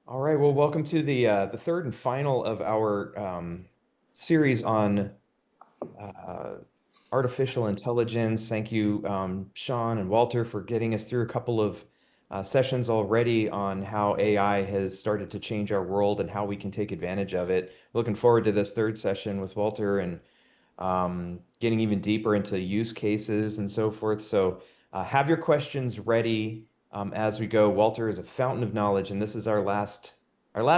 All right, well, welcome to the third and final of our series on uh, artificial intelligence. Thank you, Sean and Walter, for getting us through a couple of sessions already on how AI has started to change our world and how we can take advantage of it. Looking forward to this third session with Walter and getting even deeper into use cases and so forth. So have your questions ready as we go. Walter is a fountain of knowledge, and this is our last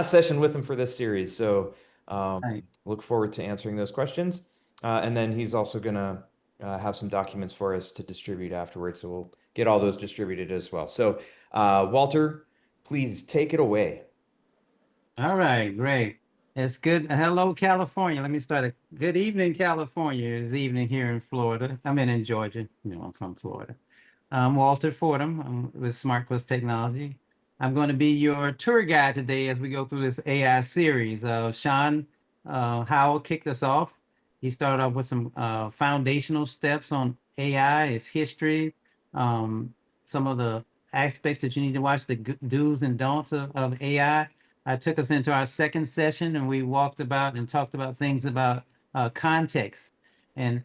session with him for this series. So Right. look forward to answering those questions. And then he's also gonna have some documents for us to distribute afterwards. So we'll get all those distributed as well. So Walter, please take it away. All right, great. It's good. Hello, California. Let me start. Good evening, California. It's evening here in Florida. I'm in Georgia. I'm from Florida. I'm Walter Fordham. I'm with Smart Quest Technology. I'm going to be your tour guide today as we go through this AI series. Sean Howell kicked us off. He started off with some foundational steps on AI, its history, um, some of the aspects that you need to watch, the do's and don'ts of AI. I took us into our second session and we walked about and talked about things about context. And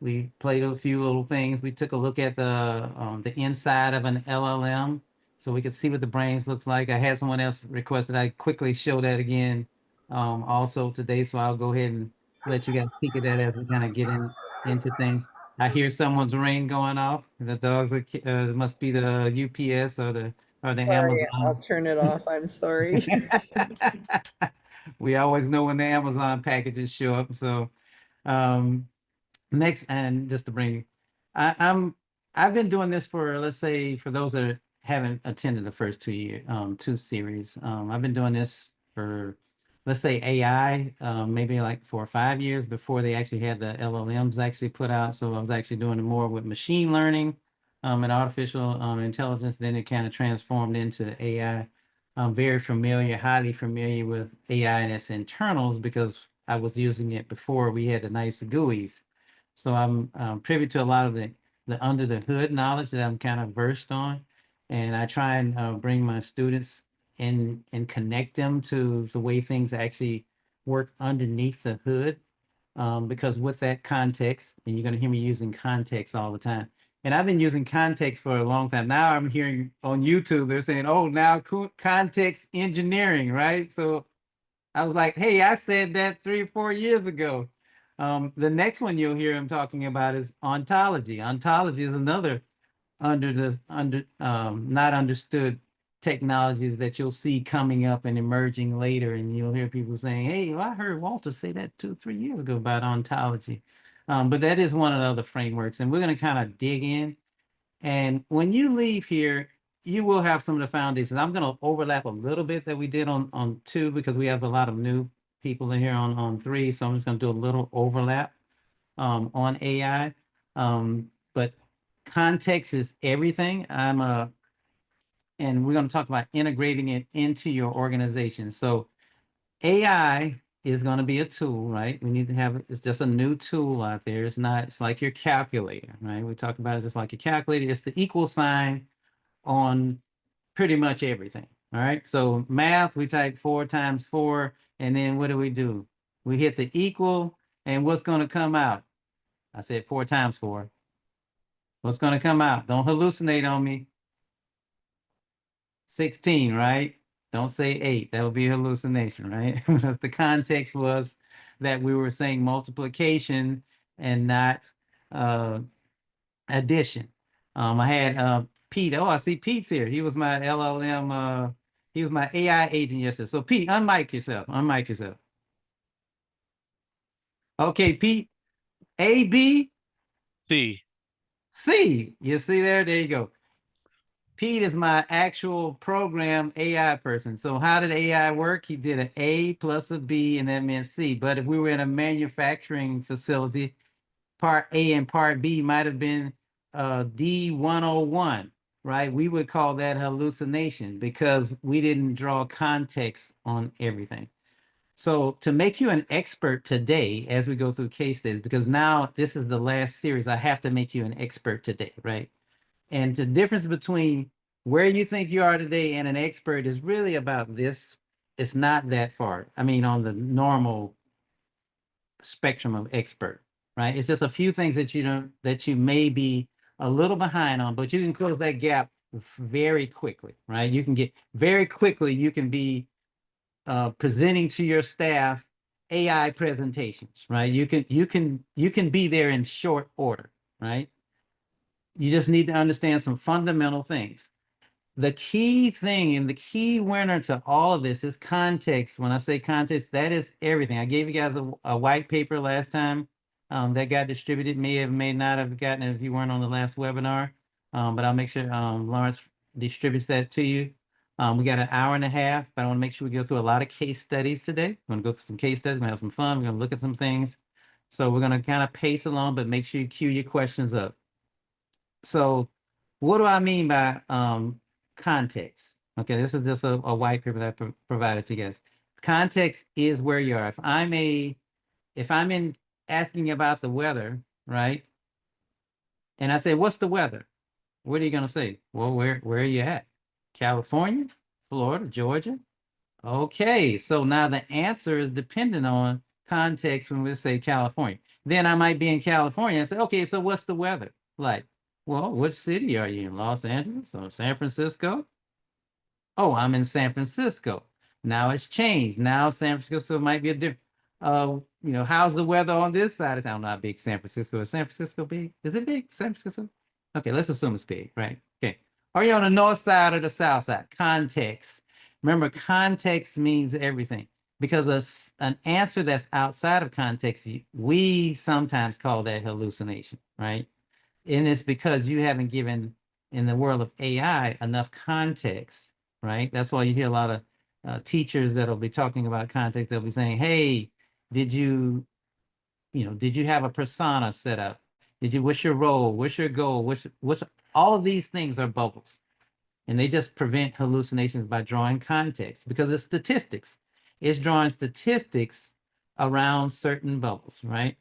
we played a few little things. We took a look at the inside of an LLM so we could see what the brains looks like. I had someone else request that I quickly show that again also today. So I'll go ahead and let you guys peek at that as we kind of get into things. I hear someone's ring going off. The dogs must be the UPS or the Sorry, I'll Amazon. turn it off. I'm sorry. We always know when the Amazon packages show up. So um, next, and just to bring, I, I'm I've been doing this for, let's say, for those that haven't attended the first 2 year two series. I've been doing this for, let's say, AI, maybe like 4 or 5 years before they actually had the LLMs actually put out. So I was actually doing it more with machine learning and artificial intelligence. Then it kind of transformed into AI. I'm very familiar, highly familiar with AI and its internals because I was using it before we had the nice GUIs. So I'm privy to a lot of the under the hood knowledge that I'm kind of versed on. And I try and bring my students in and connect them to the way things actually work underneath the hood. Because with that context, and you're going to hear me using context all the time. And I've been using context for a long time. Now I'm hearing on YouTube, they're saying, oh, now context engineering, right? So I was like, hey, I said that 3 or 4 years ago. The next one you'll hear him talking about is ontology. Ontology is another under not understood technologies that you'll see coming up and emerging later, and you'll hear people saying, "Hey, well, I heard Walter say that 2 or 3 years ago about ontology." But that is one of the other frameworks, and we're going to kind of dig in. And when you leave here, you will have some of the foundations. I'm going to overlap a little bit that we did on two because we have a lot of new people in here on three. So I'm just going to do a little overlap on AI. But context is everything. And we're going to talk about integrating it into your organization. So AI is going to be a tool, right? We need to have it's just a new tool out there. It's not, it's like your calculator, right? We talk about it just like your calculator. It's the equal sign on pretty much everything. All right. So math, we type 4 times 4, and then what do? We hit the equal, and what's going to come out? I said 4 times 4. What's going to come out? Don't hallucinate on me. 16, right? Don't say 8. That would be a hallucination, right? Because the context was that we were saying multiplication and not uh, addition. I had Pete. Oh, I see Pete's here. He was my LLM. He was my AI agent yesterday. So Pete, unmic yourself. Unmic yourself. Okay, Pete. A, B, C. C. You see there? There you go. Pete is my actual program AI person. So how did AI work? He did an A plus a B, and that meant C. But if we were in a manufacturing facility, part A and part B might have been D101, right? We would call that hallucination because we didn't draw context on everything. So to make you an expert today, as we go through case studies, because now this is the last series, I have to make you an expert today, right? And the difference between where you think you are today and an expert is really about this. It's not that far. I mean, on the normal spectrum of expert, right? It's just a few things that you don't that you may be a little behind on, but you can close that gap very quickly, right? You can get very quickly, you can be presenting to your staff AI presentations, right? You can be there in short order, right? You just need to understand some fundamental things. The key thing and the key winner to all of this is context. When I say context, that is everything. I gave you guys a white paper last time that got distributed. May not have gotten it if you weren't on the last webinar, but I'll make sure Lawrence distributes that to you. We got an hour and a half, but I want to make sure we go through a lot of case studies today. We're going to go through some case studies. We're going to have some fun. We're going to look at some things. So we're going to kind of pace along, but make sure you queue your questions up. So what do I mean by context? Okay, this is just a white paper that I provided to you guys. Context is where you are. If I'm in asking about the weather, right? And I say, what's the weather? What are you gonna say? Well, where are you at? California, Florida, Georgia? Okay, so now the answer is dependent on context when we say California. Then I might be in California and say, okay, so what's the weather like? Well, which city are you in? Los Angeles or San Francisco? Oh, I'm in San Francisco. Now it's changed. Now San Francisco might be a different. How's the weather on this side of town? Not big. San Francisco. Is San Francisco big? Is it big? San Francisco? Okay, let's assume it's big, right? Okay. Are you on the north side or the south side? Context. Remember, context means everything because an answer that's outside of context, we sometimes call that hallucination, right? And it's because you haven't given, in the world of AI, enough context, right? That's why you hear a lot of teachers that'll be talking about context. They'll be saying, "Hey, did did you have a persona set up? What's your role? What's your goal? What's all of these things are bubbles, and they just prevent hallucinations by drawing context because it's statistics. It's drawing statistics around certain bubbles, right?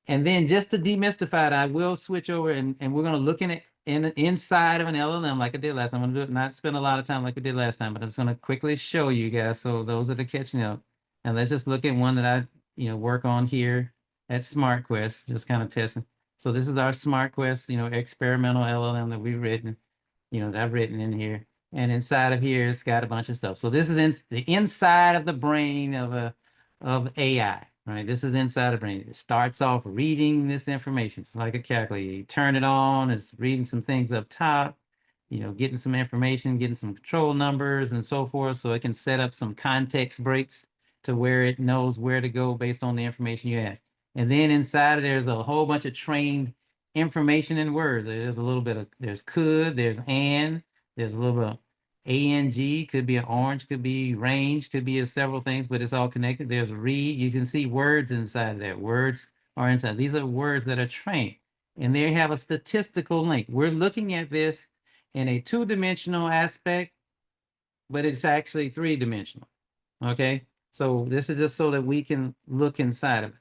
And then just to demystify it, I will switch over and we're going to look in inside of an LLM like I did last time. I'm going to not spend a lot of time like we did last time, but I'm just going to quickly show you guys. So those that are catching up, and let's just look at one that work on here at SmartQuest, just kind of testing. So this is our SmartQuest, experimental LLM that we've written, that I've written in here. And inside of here, it's got a bunch of stuff. So this is the inside of the brain of AI, right? This is inside the brain. It starts off reading this information. It's like a calculator. You turn it on, it's reading some things up top, getting some information, getting some control numbers and so forth. So it can set up some context breaks to where it knows where to go based on the information you ask. And then inside of there's a whole bunch of trained information in words. There's a little bit of, there's could, there's and, there's a little bit of ANG, could be an orange, could be range, could be several things, but it's all connected. There's read. You can see words inside there. Words are inside. These are words that are trained, and they have a statistical link. We're looking at this in a two-dimensional aspect, but it's actually three-dimensional. Okay, so this is just so that we can look inside of it.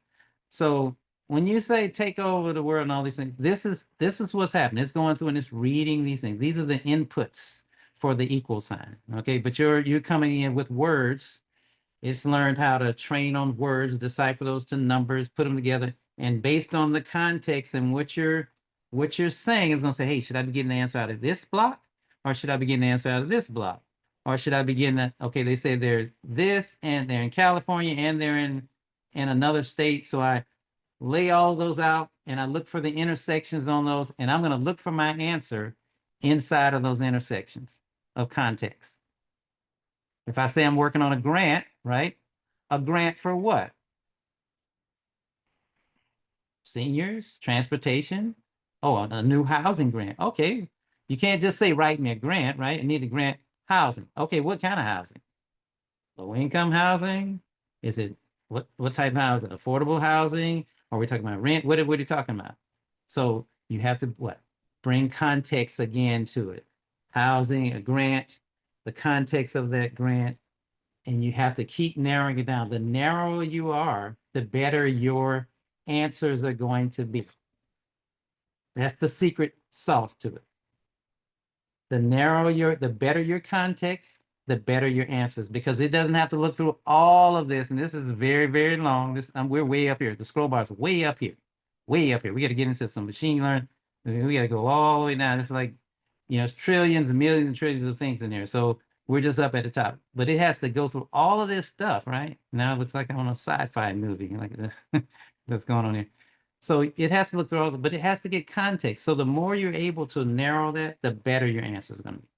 So when you say take over the world and all these things, this is what's happening. It's going through and it's reading these things. These are the inputs for the equal sign. Okay, but you're coming in with words. It's learned how to train on words, decipher those to numbers, put them together, and based on the context and what you're saying, is going to say, hey, should I be getting the answer out of this block, or should I be getting the answer out of this block, or should I be getting that? Okay, they say they're this, and they're in California, and they're in another state, so I lay all those out and I look for the intersections on those, and I'm going to look for my answer inside of those intersections of context. If I say I'm working on a grant, right? A grant for what? Seniors, transportation. Oh, a new housing grant. Okay. You can't just say, write me a grant, right? I need a grant housing. Okay, what kind of housing? Low income housing? Is it what type of housing? Affordable housing? Or are we talking about rent? What are you talking about? So you have to what? Bring context again to it. Housing, a grant, the context of that grant, and you have to keep narrowing it down. The narrower you are, the better your answers are going to be. That's the secret sauce to it. The better your context, the better your answers, because it doesn't have to look through all of this. And this is very, very long. We're way up here. The scroll bar is way up here, way up here. We got to get into some machine learning. We got to go all the way down. It's like, it's trillions and millions and trillions of things in there. So we're just up at the top, but it has to go through all of this stuff, right? Now it looks like I'm on a sci-fi movie, like that's going on here. So it has to look through all, but it has to get context. So the more you're able to narrow that, the better your answer is going to be.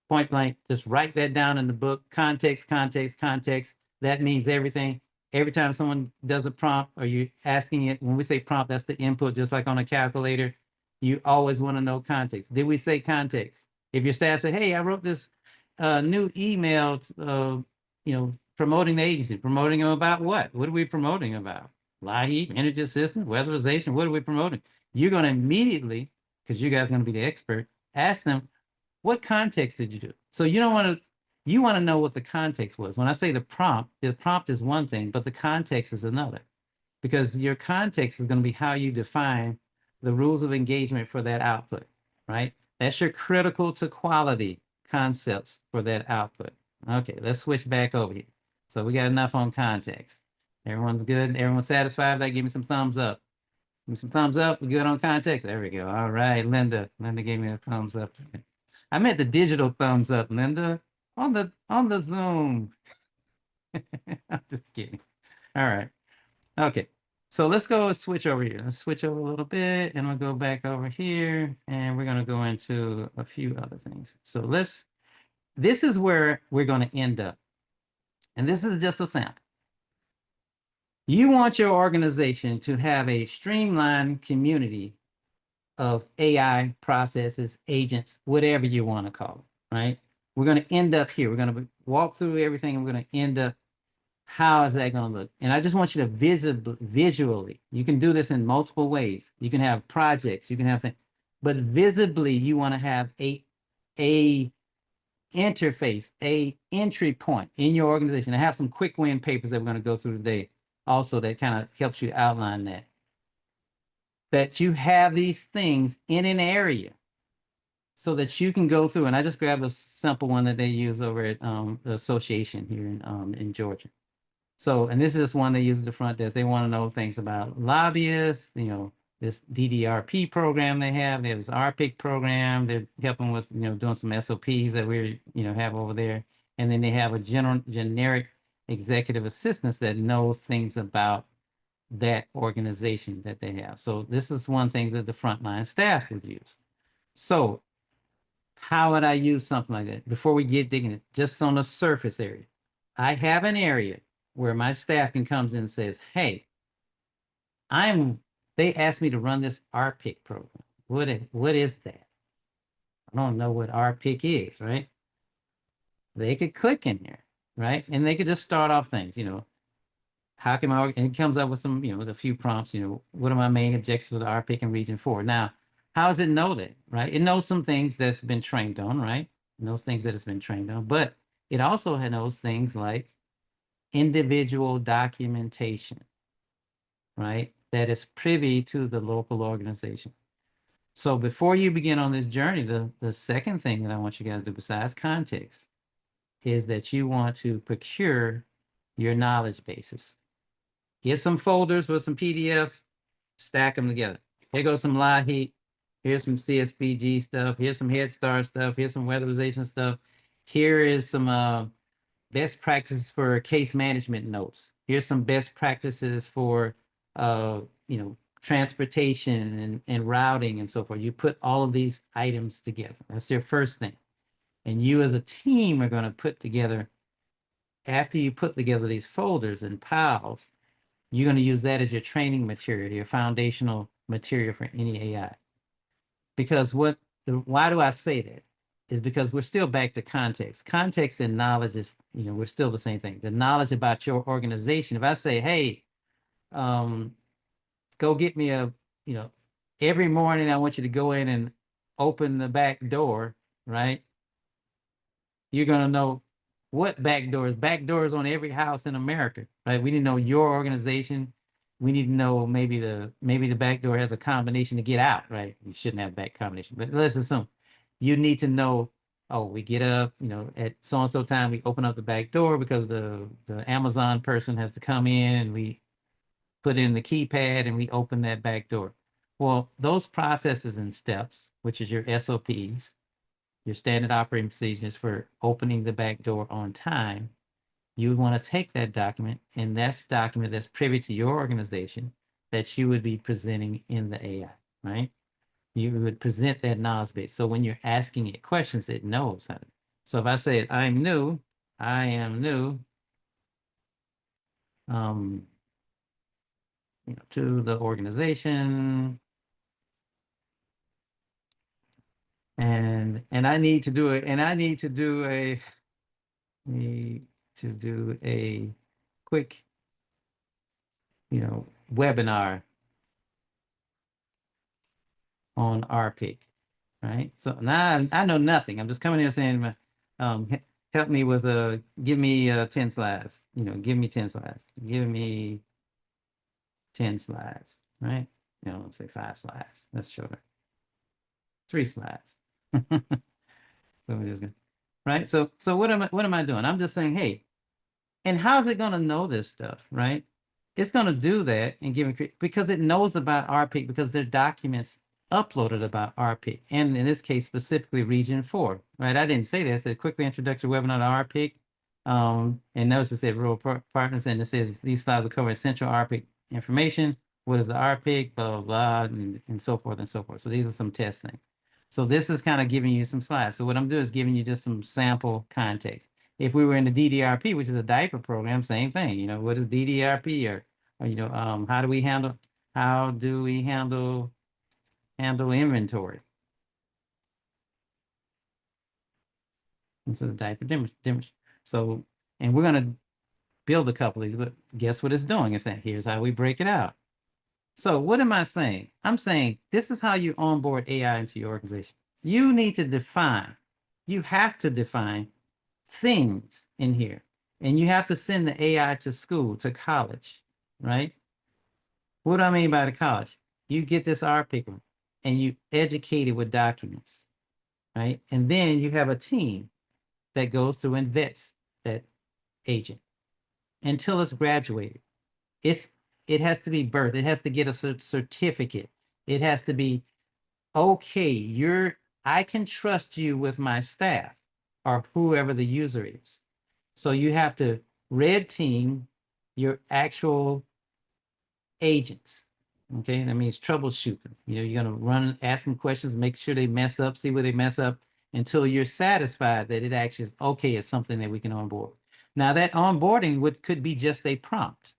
Point blank, just write that down in the book. Context, context, context. That means everything. Every time someone does a prompt or you're asking it, when we say prompt, that's the input, just like on a calculator. You always want to know context. Did we say context? If your staff say, hey, I wrote this new email, promoting the agency, promoting them about what? What are we promoting about? LIHEAP, energy assistance, weatherization. What are we promoting? You're going to immediately, because you guys are going to be the expert, ask them, what context did you do? So you want to know what the context was. When I say the prompt is one thing, but the context is another, because your context is going to be how you define the rules of engagement for that output, right? That's your critical to quality concepts for that output. Okay, let's switch back over here. So we got enough on context. Everyone's good. Everyone's satisfied. That give me some thumbs up. Give me some thumbs up. We're good on context. There we go. All right, Linda. Linda gave me a thumbs up. I meant the digital thumbs up, Linda, on the Zoom. I'm just kidding. All right. Okay. So let's go switch over here. Let's switch over a little bit and we'll go back over here and we're going to go into a few other things. So this is where we're going to end up. And this is just a sample. You want your organization to have a streamlined community of AI processes, agents, whatever you want to call it, right? We're going to end up here. We're going to walk through everything and we're going to end up, how is that going to look? And I just want you to visually, you can do this in multiple ways. You can have projects, you can have things, but visibly you want to have a interface, a entry point in your organization. I have some quick win papers that we're going to go through today also that kind of helps you outline that you have these things in an area so that you can go through. And I just grabbed a simple one that they use over at the association here in Georgia. So, and this is just one they use at the front desk. They want to know things about lobbyists, this DDRP program they have. They have this RPIC program. They're helping with, doing some SOPs that we, have over there. And then they have a generic executive assistance that knows things about that organization that they have. So this is one thing that the frontline staff would use. So how would I use something like that? Before we get digging it, just on the surface area, I have an area where my staff can comes in and says, hey, they asked me to run this RPIC program. What is that? I don't know what RPIC is, right? They could click in here, right? And they could just start off things, how can and it comes up with some, with a few prompts, what are my main objectives for the RPIC in Region 4? Now, how does it know that, right? It knows some things that's been trained on, right? It knows things that it's been trained on, but it also knows things like individual documentation, right? That is privy to the local organization. So before you begin on this journey, the second thing that I want you guys to do besides context is that you want to procure your knowledge bases. Get some folders with some PDFs, stack them together. Here goes some LIHEAP. Here's some CSBG stuff. Here's some Head Start stuff. Here's some weatherization stuff. Here is some best practices for case management notes. Here's some best practices for transportation and routing and so forth. You put all of these items together. That's your first thing. And you as a team are going to put together, after you put together these folders and piles, you're going to use that as your training material, your foundational material for any AI. Because why do I say that? Is because we're still back to context. Context and knowledge is, we're still the same thing. The knowledge about your organization. If I say, hey, go get me every morning I want you to go in and open the back door, right? You're going to know what back doors. Back doors on every house in America, right? We need to know your organization. We need to know maybe the back door has a combination to get out, right? You shouldn't have back combination, but let's assume You need to know, oh, we get up, at so and so time, we open up the back door because the Amazon person has to come in, and we put in the keypad and we open that back door. Well, those processes and steps, which is your SOPs, your standard operating procedures for opening the back door on time, you would want to take that document, and that's document that's privy to your organization that you would be presenting in the AI, right? You would present that knowledge base. So when you're asking it questions, it knows how to. So if I say, I am new, um, to the organization, and I need to do it, and I need to do a quick, webinar on RPIC, right? So now I know nothing. I'm just coming in saying, help me with give me 10 slides. Give me 10 slides. Give me 10 slides, right? Let's say 5 slides. That's shorter. 3 slides. So we're just gonna, right? So what am I doing? I'm just saying, hey, and how's it going to know this stuff, right? It's going to do that and give it because it knows about RPIC because there are documents uploaded about RPIC, and in this case, specifically Region 4, right? I didn't say that. I said quickly introductory webinar to RPIC. And notice it said rural partners, and it says these slides will cover essential RPIC information. What is the RPIC, blah, blah, blah, and so forth and so forth. So these are some test things. So this is kind of giving you some slides. So what I'm doing is giving you just some sample context. If we were in the DDRP, which is a diaper program, same thing. What is DDRP, or how do we handle inventory? This is a diaper demonstration. So, and we're going to build a couple of these, but guess what it's doing? It's saying, here's how we break it out. So what am I saying? I'm saying this is how you onboard AI into your organization. You need to define, you have to define things in here. And you have to send the AI to school, to college, right? What do I mean by the college? You get this RPIC and you educate it with documents, right? And then you have a team that goes through and vets that agent until it's graduated. It has to be birthed. It has to get a certificate. It has to be okay. I can trust you with my staff or whoever the user is. So you have to red team your actual agents. Okay, that means troubleshooting. You're gonna ask them questions, make sure they mess up, see where they mess up until you're satisfied that it actually is okay. It's something that we can onboard. Now that onboarding could be just a prompt,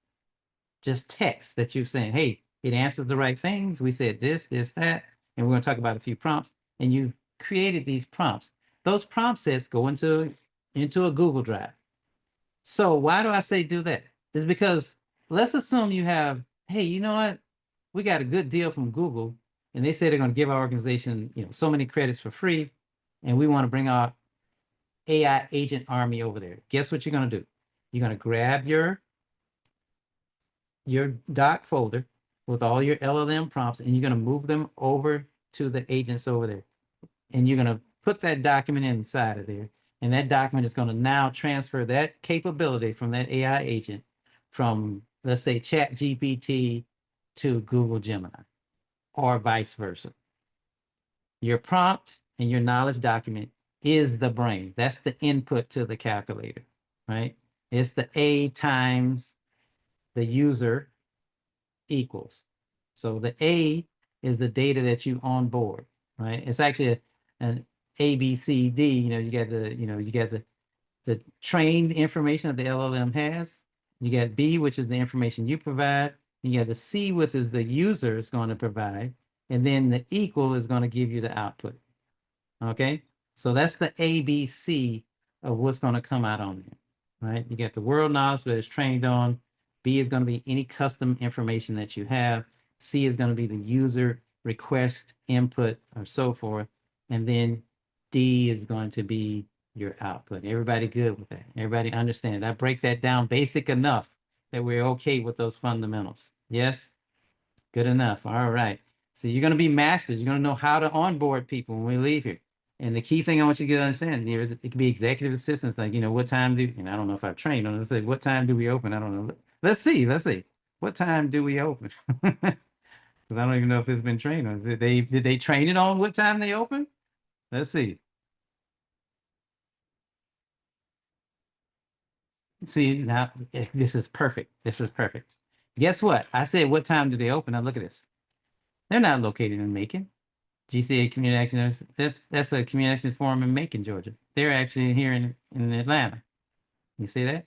just text that you're saying, hey, it answers the right things. We said this, this, that, and we're going to talk about a few prompts. And you've created these prompts. Those prompt sets go into a Google Drive. So why do I say do that? Is because let's assume you have, hey, you know what? We got a good deal from Google, and they say they're going to give our organization, so many credits for free, and we want to bring our AI agent army over there. Guess what you're going to do? You're going to grab your doc folder with all your LLM prompts, and you're going to move them over to the agents over there. And you're going to put that document inside of there. And that document is going to now transfer that capability from that AI agent from, let's say, Chat GPT to Google Gemini or vice versa. Your prompt and your knowledge document is the brain. That's the input to the calculator, right? It's the A times the user equals. So the A is the data that you onboard, right? It's actually an A, B, C, D. You got the trained information that the LLM has. You got B, which is the information you provide. You got the C, which is the user is going to provide. And then the equal is going to give you the output. Okay. So that's the ABC of what's going to come out on there, right? You get the world knowledge that it's trained on. B is going to be any custom information that you have. C is going to be the user request input or so forth. And then D is going to be your output. Everybody good with that? Everybody understand? I break that down basic enough that we're okay with those fundamentals. Yes? Good enough. All right. So you're going to be masters. You're going to know how to onboard people when we leave here. And the key thing I want you to get to understand, it could be executive assistants, like, what time do, and I don't know if I've trained on this, say, what time do we open? I don't know. Let's see. What time do we open? Because I don't even know if it's been trained on. Did they train it on what time they open? Let's see. See, now this is perfect. This is perfect. Guess what? I said, what time do they open? Now look at this. They're not located in Macon. GCA Community Action. That's a community action forum in Macon, Georgia. They're actually here in Atlanta. You see that?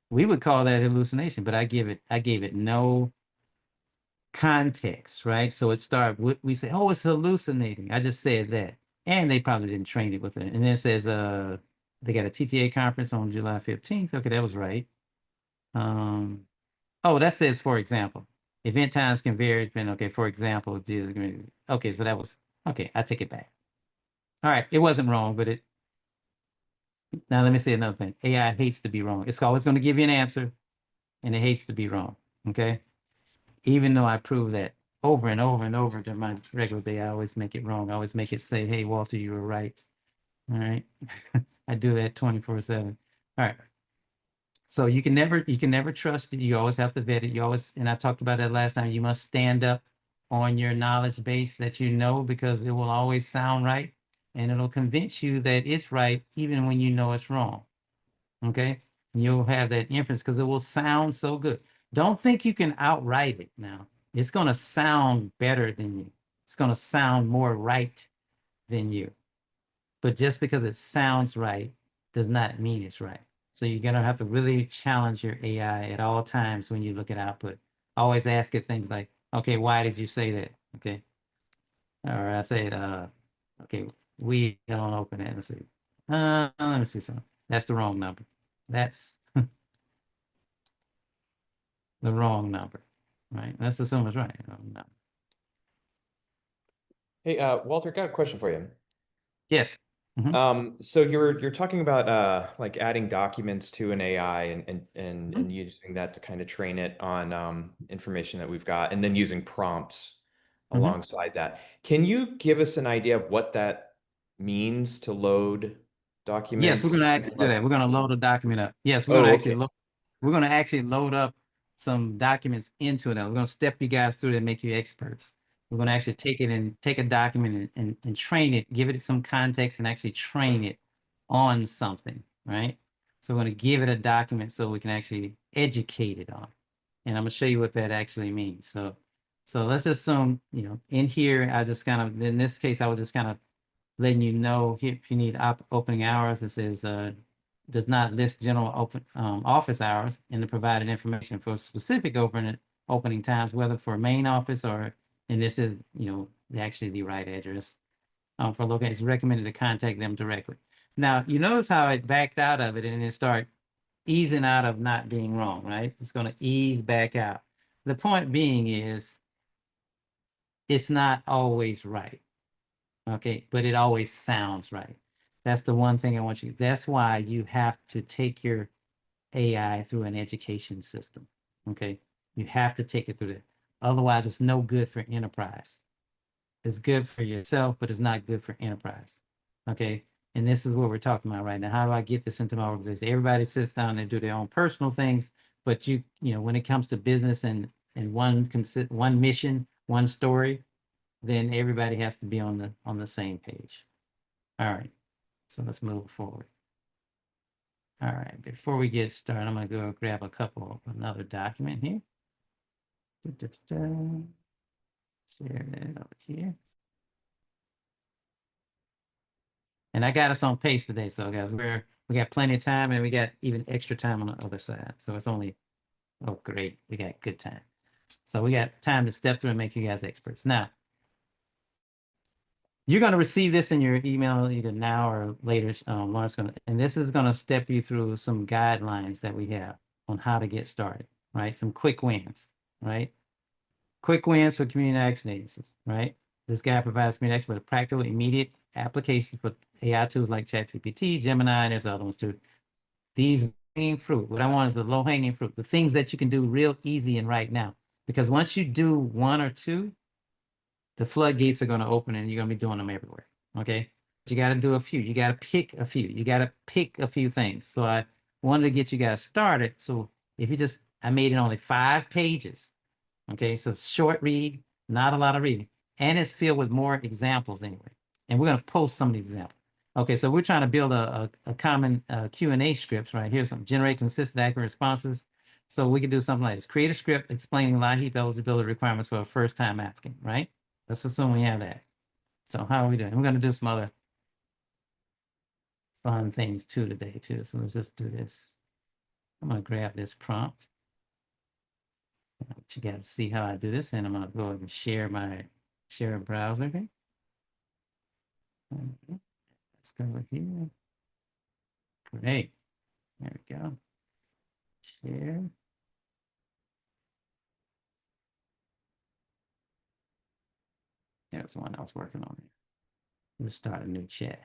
We would call that hallucination, but I gave it no context, right? So it started we say, oh, it's hallucinating. I just said that. And they probably didn't train it with it. And then it says they got a TTA conference on July 15th. Okay, that was right. Um, oh, that says, for example, event times can vary. Okay, for example, okay, so that was okay, I take it back. All right, it wasn't wrong, but now let me say another thing. AI hates to be wrong. It's always going to give you an answer, and it hates to be wrong. Okay. Even though I prove that over and over and over during my regular day, I always make it wrong. I always make it say, hey, Walter, you were right. All right. I do that 24/7. All right. So you can never trust it. You always have to vet it. You always, and I talked about that last time, you must stand up on your knowledge base that you know, because it will always sound right and it'll convince you that it's right even when you know it's wrong. Okay. And you'll have that inference because it will sound so good. Don't think you can outright it now. It's going to sound better than you. It's going to sound more right than you. But just because it sounds right does not mean it's right. So you're going to have to really challenge your AI at all times when you look at output. Always ask it things like, okay, why did you say that? Okay. Or I said, okay, we don't open it. Let's see. Let me see something. That's the wrong number. That's the wrong number, right? Let's assume it's right. No. Hey, Walter, got a question for you. Yes. Mhm. So you're talking about like adding documents to an AI and Mhm. using that to kind of train it on information that we've got, and then using prompts Mhm. alongside that. Can you give us an idea of what that means to load Yes, we're documents? going to actually do that. We're going to load a document up. Yes, Oh, okay. we're going to actually load up some documents into it. We're going to step you guys through it and make you experts. We're going to actually take a document and train it, give it some context and actually train it on something, right? So we're going to give it a document so we can actually educate it on. And I'm going to show you what that actually means. So let's assume, in here, I just kind of, in this case, I was just kind of letting you know if you need opening hours. It says does not list general office hours in the provided information for specific opening times, whether for main office or, and this is, actually the right address for location. It's recommended to contact them directly. Now, you notice how it backed out of it and it start easing out of not being wrong, right? It's going to ease back out. The point being is it's not always right. Okay, but it always sounds right. That's the one thing I want you. That's why you have to take your AI through an education system. Okay, you have to take it through that. Otherwise, it's no good for enterprise. It's good for yourself, but it's not good for enterprise. Okay, and this is what we're talking about right now. How do I get this into my organization? Everybody sits down and do their own personal things, but when it comes to business and one mission, one story, then everybody has to be on the same page. All right, so let's move forward. All right, before we get started, I'm gonna go grab another document here. Share that over here. And I got us on pace today, so guys, we got plenty of time and we got even extra time on the other side. So it's only, oh great, we got good time. So we got time to step through and make you guys experts. Now, you're going to receive this in your email either now or later. Lauren's going to, and this is going to step you through some guidelines that we have on how to get started, right? Some quick wins, right? Quick wins for community action agencies, right? This guy provides community action with a practical, immediate application for AI tools like ChatGPT, Gemini, and there's other ones too. These hanging fruit, what I want is the low hanging fruit, the things that you can do real easy and right now. Because once you do one or two, the floodgates are going to open and you're going to be doing them everywhere. Okay. you got to do a few. You got to pick a few. You got to pick a few things. So I wanted to get you guys started. So if you just, I made it only 5 pages. Okay, so short read, not a lot of reading, and it's filled with more examples anyway. And we're going to post some of the examples. Okay, so we're trying to build a common Q&A scripts right here. Some generate consistent, accurate responses. So we could do something like this: create a script explaining LIHEAP eligibility requirements for a first-time applicant. Right? Let's assume we have that. So how are we doing? We're going to do some other fun things too today too. So let's just do this. I'm going to grab this prompt. You guys see how I do this, and I'm going to go ahead and share a browser here. Let's go over here. Great. There we go. Share. There's one I was working on. Let's start a new chat.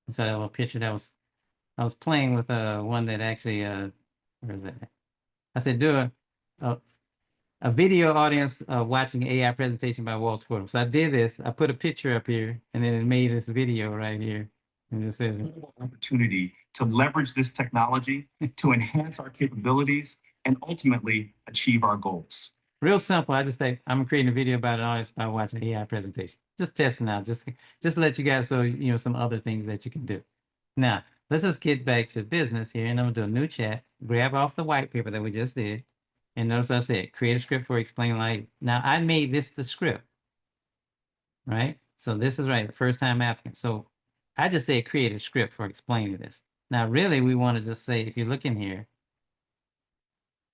So that little picture that was I was playing with one that actually where is that? I said do a, a video audience watching AI presentation by Walter Fordham. So I did this. I put a picture up here, and then it made this video right here. And it says opportunity to leverage this technology to enhance our capabilities and ultimately achieve our goals. real simple. I just think I'm creating a video about an audience by watching AI presentation. Just testing out, just to let you guys so you know some other things that you can do. Now, let's just get back to business here, and I'm gonna do a new chat, grab off the white paper that we just did. And notice I said create a script for explain LIHEAP. Now I made this the script, right? So this is right, first time applicant. So I just said create a script for explaining this. Now really we want to just say, if you look in here,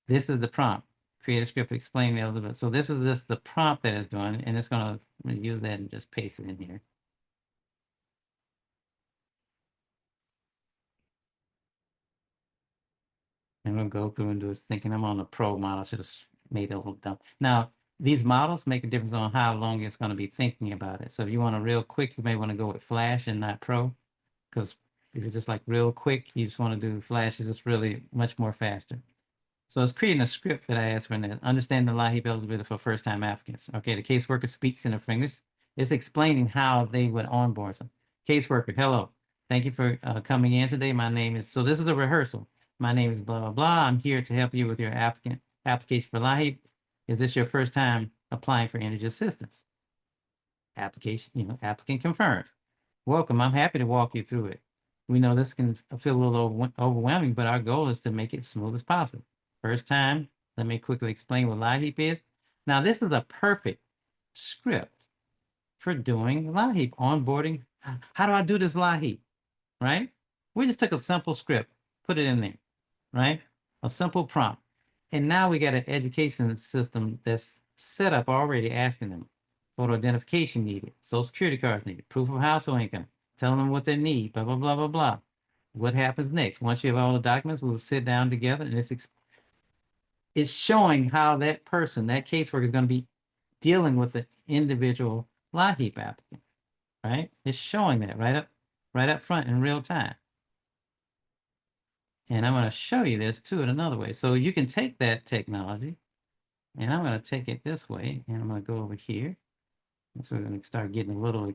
this is the prompt. Create a script explaining eligibility. So this is just the prompt that it's doing, and it's gonna use that and just paste it in here. And we'll go through and do this thinking. I'm on the pro model, should have made it a little dumb. Now, these models make a difference on how long it's going to be thinking about it. So if you want a real quick, you may want to go with Flash and not Pro. Because if you're just like real quick, you just want to do Flash, it's just really much more faster. So it's creating a script that I asked for that. Understand the LIHEAP eligibility for first-time applicants. Okay, the caseworker speaks in their fingers. It's explaining how they would onboard them. Caseworker, hello. Thank you for coming in today. My name is, so this is a rehearsal. My name is blah, blah, blah. I'm here to help you with your application for LIHEAP. Is this your first time applying for energy assistance? Application, applicant confirms. Welcome. I'm happy to walk you through it. We know this can feel a little overwhelming, but our goal is to make it smooth as possible. First time, let me quickly explain what LIHEAP is. Now, this is a perfect script for doing LIHEAP, onboarding. How do I do this LIHEAP, right? We just took a simple script, put it in there, right? A simple prompt. And now we got an education system that's set up already asking them photo identification needed, social security cards needed, proof of household income, telling them what they need, blah, blah, blah, blah, blah. What happens next? Once you have all the documents, we'll sit down together, and it's showing how that person, that caseworker, is going to be dealing with the individual LIHEAP applicant, right? It's showing that right up front in real time. And I'm going to show you this too in another way. So you can take that technology, and I'm going to take it this way, and I'm going to go over here. And so we're going to start getting a little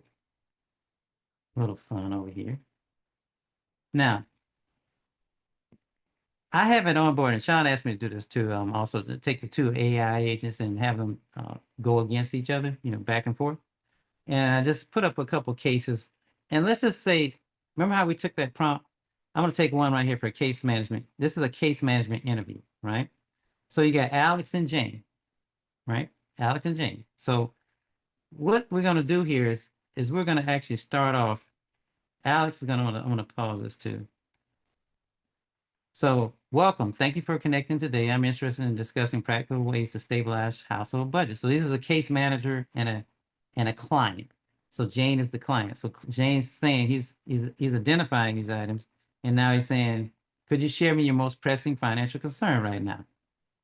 fun over here. Now, I have it on board, and Sean asked me to do this too. Also to take the two AI agents and have them go against each other, back and forth. And I just put up a couple cases. And let's just say, remember how we took that prompt? I'm going to take one right here for case management. This is a case management interview, right? So you got Alex and Jane, right? Alex and Jane. So what we're going to do here is we're going to actually start off. Alex is going to, I'm going to pause this too. So welcome. Thank you for connecting today. I'm interested in discussing practical ways to stabilize household budgets. So this is a case manager and a client. So Jane is the client. So Jane's saying he's identifying these items, and now he's saying, could you share me your most pressing financial concern right now?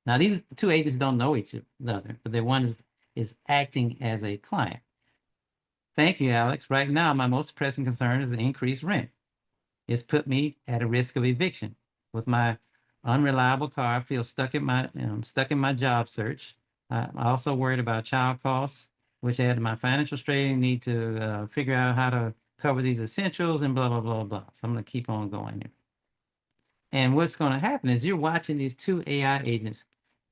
Now these two agents don't know each other, but the one is acting as a client. Thank you, Alex. Right now, my most pressing concern is the increased rent. It's put me at a risk of eviction. With my unreliable car, I feel stuck in my job search. I'm also worried about child costs, which add to my financial strain. Need to figure out how to cover these essentials and blah, blah, blah, blah. So I'm going to keep on going here. And what's going to happen is you're watching these two AI agents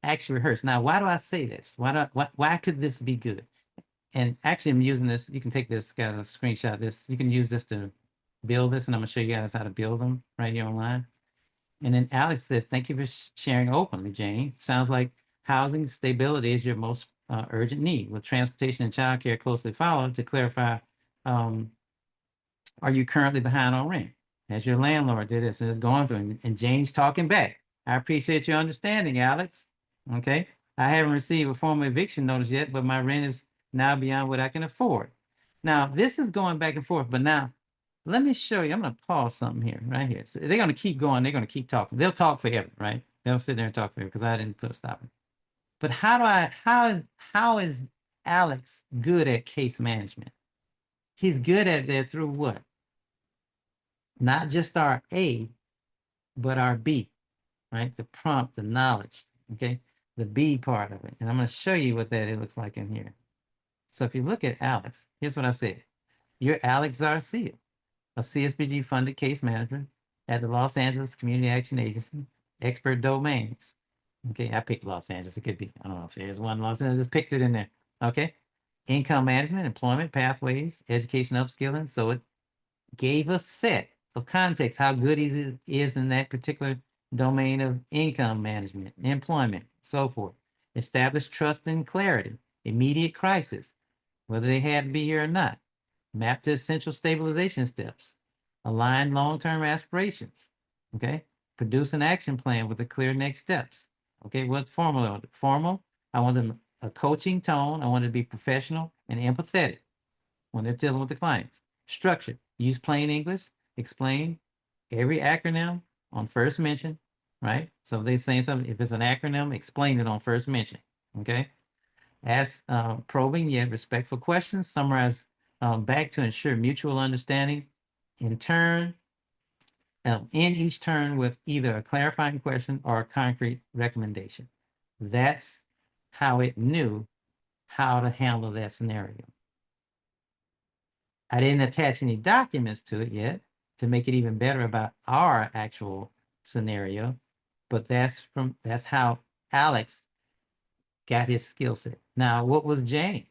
actually rehearse. Now, why do I say this? Why could this be good? And actually, I'm using this. You can take this, guys, a screenshot of this. You can use this to build this, and I'm going to show you guys how to build them right here online. And then Alex says, thank you for sharing openly, Jane. Sounds like housing stability is your most urgent need, with transportation and childcare closely followed. To clarify, are you currently behind on rent? As your landlord did this and is going through, and Jane's talking back. I appreciate your understanding, Alex. Okay. I haven't received a formal eviction notice yet, but my rent is now beyond what I can afford. Now, this is going back and forth, but now let me show you. I'm going to pause something here, right here. So they're going to keep going. They're going to keep talking. They'll talk forever, right? They'll sit there and talk forever because I didn't put a stop. But how is Alex good at case management? He's good at that through what? Not just our A, but our B, right? The prompt, the knowledge, okay? The B part of it. And I'm going to show you what that it looks like in here. So if you look at Alex, here's what I said. You're Alex Garcia, a CSBG funded case manager at the Los Angeles Community Action Agency, expert domains. Okay, I picked Los Angeles. It could be, I don't know if there's one Los Angeles, just picked it in there. Okay. Income management, employment pathways, education upskilling. So it gave a set of context, how good he is in that particular domain of income management, employment, so forth. Establish trust and clarity, immediate crisis, whether they had to be here or not. Map to essential stabilization steps. Align long-term aspirations. Okay. Produce an action plan with the clear next steps. Okay. What formula? Formal. I want them a coaching tone. I want it to be professional and empathetic when they're dealing with the clients. Structure. Use plain English. Explain every acronym on first mention. Right. So if they're saying something, if it's an acronym, explain it on first mention. Okay. Ask probing yet respectful questions. Summarize back to ensure mutual understanding. In turn, end each turn with either a clarifying question or a concrete recommendation. That's how it knew how to handle that scenario. I didn't attach any documents to it yet to make it even better about our actual scenario, but that's how Alex got his skill set. Now, what was Jane?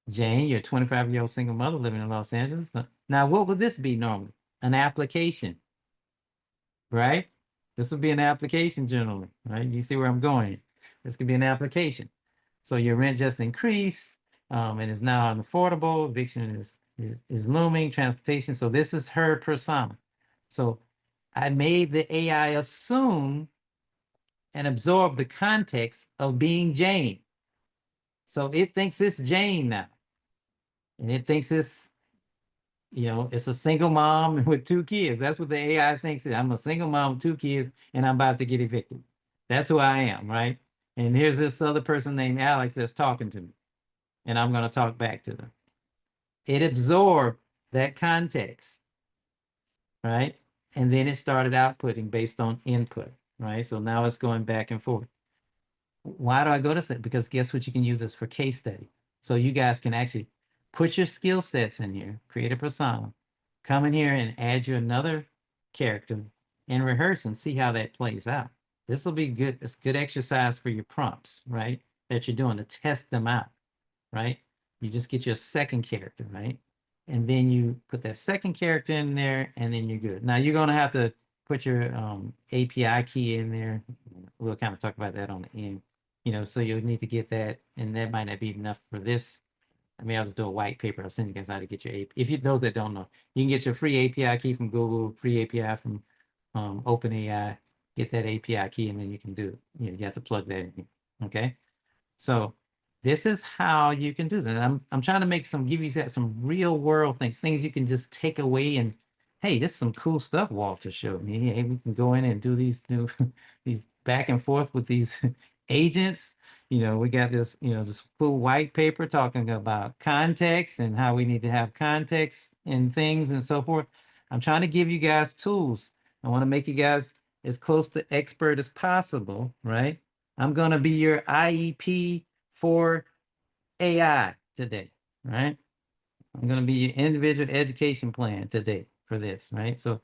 Jane, you're a 25-year-old single mother living in Los Angeles. Now, what would this be normally? An application, right? This would be an application generally, right? You see where I'm going. This could be an application. So your rent just increased and is now unaffordable. Eviction is looming, transportation. So this is her persona. So I made the AI assume and absorb the context of being Jane. So it thinks it's Jane now. And it thinks it's, it's a single mom with two kids. That's what the AI thinks. I'm a single mom with two kids and I'm about to get evicted. That's who I am, right? And here's this other person named Alex that's talking to me. And I'm going to talk back to them. It absorbed that context, right? And then it started outputting based on input, right? So now it's going back and forth. Why do I go to that? Because guess what? You can use this for case study. So you guys can actually put your skill sets in here, create a persona, come in here and add you another character and rehearse and see how that plays out. This will be good. It's good exercise for your prompts, right? That you're doing to test them out, right? You just get your second character, right? And then you put that second character in there and then you're good. Now you're going to have to put your API key in there. We'll kind of talk about that on the end. So you'll need to get that, and that might not be enough for this. I mean, I'll just do a white paper. I'll send you guys how to get your API. Those that don't know, you can get your free API key from Google, free API from OpenAI. Get that API key, and then you can do it. You have to plug that in. Okay. So this is how you can do that. I'm trying to give you some real world things you can just take away and, hey, this is some cool stuff Walter showed me. Hey, we can go in and do these new these back and forth with these agents. We got this cool white paper talking about context and how we need to have context and things and so forth. I'm trying to give you guys tools. I want to make you guys as close to expert as possible, right? I'm going to be your IEP for AI today, right? I'm going to be your individual education plan today for this, right? So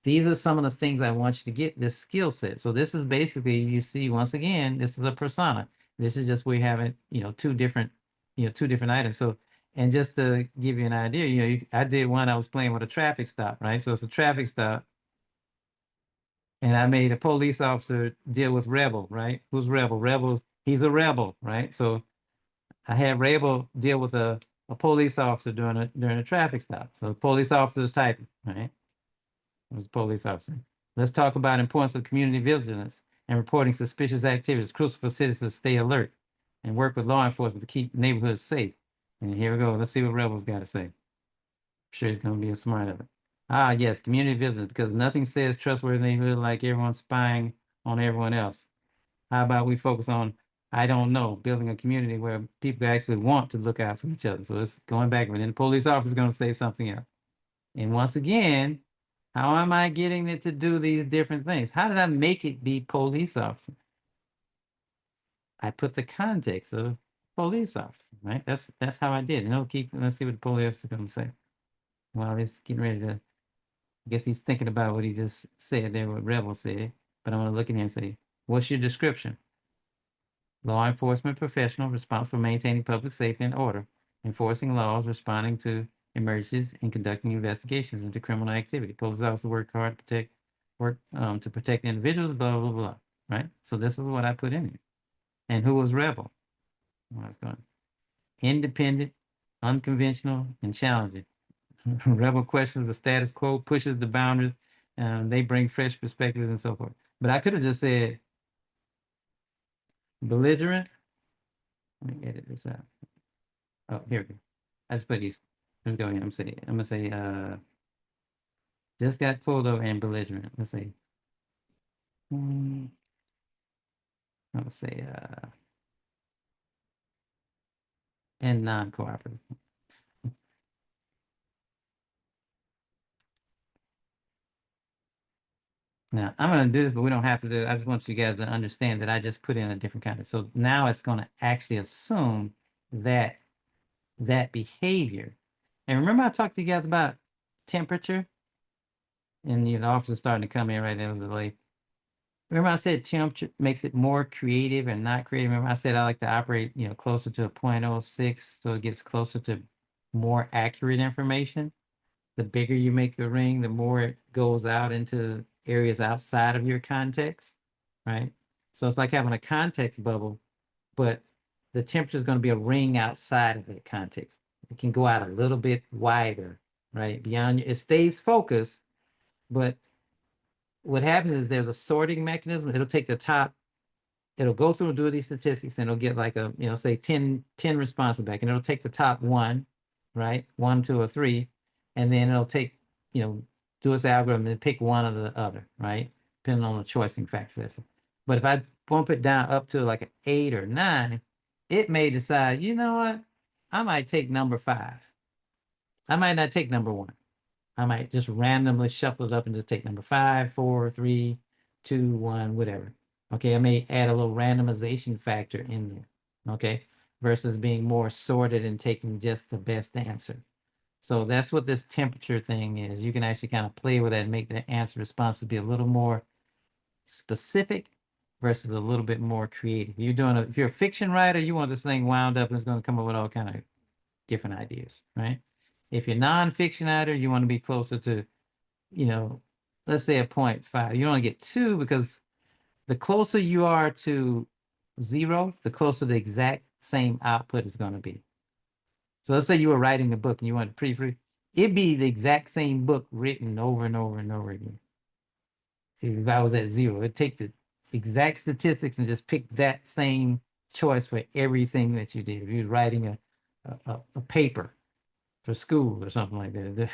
these are some of the things I want you to get this skill set. So this is basically, you see, once again, this is a persona. This is just we having, two different, two different items. So, and just to give you an idea, I did one, I was playing with a traffic stop, right? So it's a traffic stop. And I made a police officer deal with Rebel, right? Who's Rebel? Rebel, he's a rebel, right? So I had Rebel deal with a police officer during a traffic stop. So the police officer is typing, right? It was a police officer. Let's talk about importance of community vigilance and reporting suspicious activities. Crucial for citizens to stay alert and work with law enforcement to keep neighborhoods safe. And here we go. Let's see what Rebel's got to say. I'm sure he's going to be a smart of it. Ah, yes, community vigilance, because nothing says trustworthy neighborhood like everyone spying on everyone else. How about we focus on, I don't know, building a community where people actually want to look out for each other. So it's going back, and then the police officer is going to say something else. And once again, how am I getting it to do these different things? How did I make it be police officer? I put the context of police officer, right? That's how I did. And let's see what the police officer is going to say. Well, he's getting ready to, I guess he's thinking about what he just said there, what Rebel said. But I'm going to look in here and say, what's your description? Law enforcement professional responsible for maintaining public safety and order, enforcing laws, responding to emergencies, and conducting investigations into criminal activity. Police officers work hard to protect individuals, blah, blah, blah, right? So this is what I put in here. And who was Rebel? Well, it's going independent, unconventional, and challenging. Rebel questions the status quo, pushes the boundaries, they bring fresh perspectives and so forth. But I could have just said belligerent. Let me edit this out. Oh, here we go. I just put these. Let's go ahead. I'm gonna say just got pulled over and belligerent. Let's see. I'm gonna say and non-cooperative. Now I'm gonna do this, but we don't have to do it. I just want you guys to understand that I just put in a different kind of. So now it's gonna actually assume that that behavior. And remember I talked to you guys about temperature? And the officer's starting to come in right there was the delay. Remember I said temperature makes it more creative and not creative. Remember I said I like to operate, closer to a 0.06 so it gets closer to more accurate information. The bigger you make the ring, the more it goes out into areas outside of your context, right? So it's like having a context bubble, but the temperature is going to be a ring outside of that context. It can go out a little bit wider, right? Beyond it stays focused, but what happens is there's a sorting mechanism. It'll take the top, it'll go through and do these statistics and it'll get like a, say 10 responses back, and it'll take the top one, right? 1, 2, or 3, and then it'll take, do its algorithm and pick one or the other, right? Depending on the choicing factors. But if I bump it down up to like an 8 or 9, it may decide, you know what? I might take number 5. I might not take number 1. I might just randomly shuffle it up and just take number 5, 4, 3, 2, 1, whatever. Okay, I may add a little randomization factor in there. Okay, versus being more sorted and taking just the best answer. So that's what this temperature thing is. You can actually kind of play with that and make the answer responses be a little more specific versus a little bit more creative. If you're a fiction writer, you want this thing wound up and it's going to come up with all kind of different ideas, right? If you're nonfiction writer, you want to be closer to, let's say a 0.5. You don't want to get 2 because the closer you are to 0, the closer the exact same output is going to be. So let's say you were writing a book and you want to pre-free, it'd be the exact same book written over and over and over again. If I was at 0, it'd take the exact statistics and just pick that same choice for everything that you did. If you was writing a paper for school or something like that,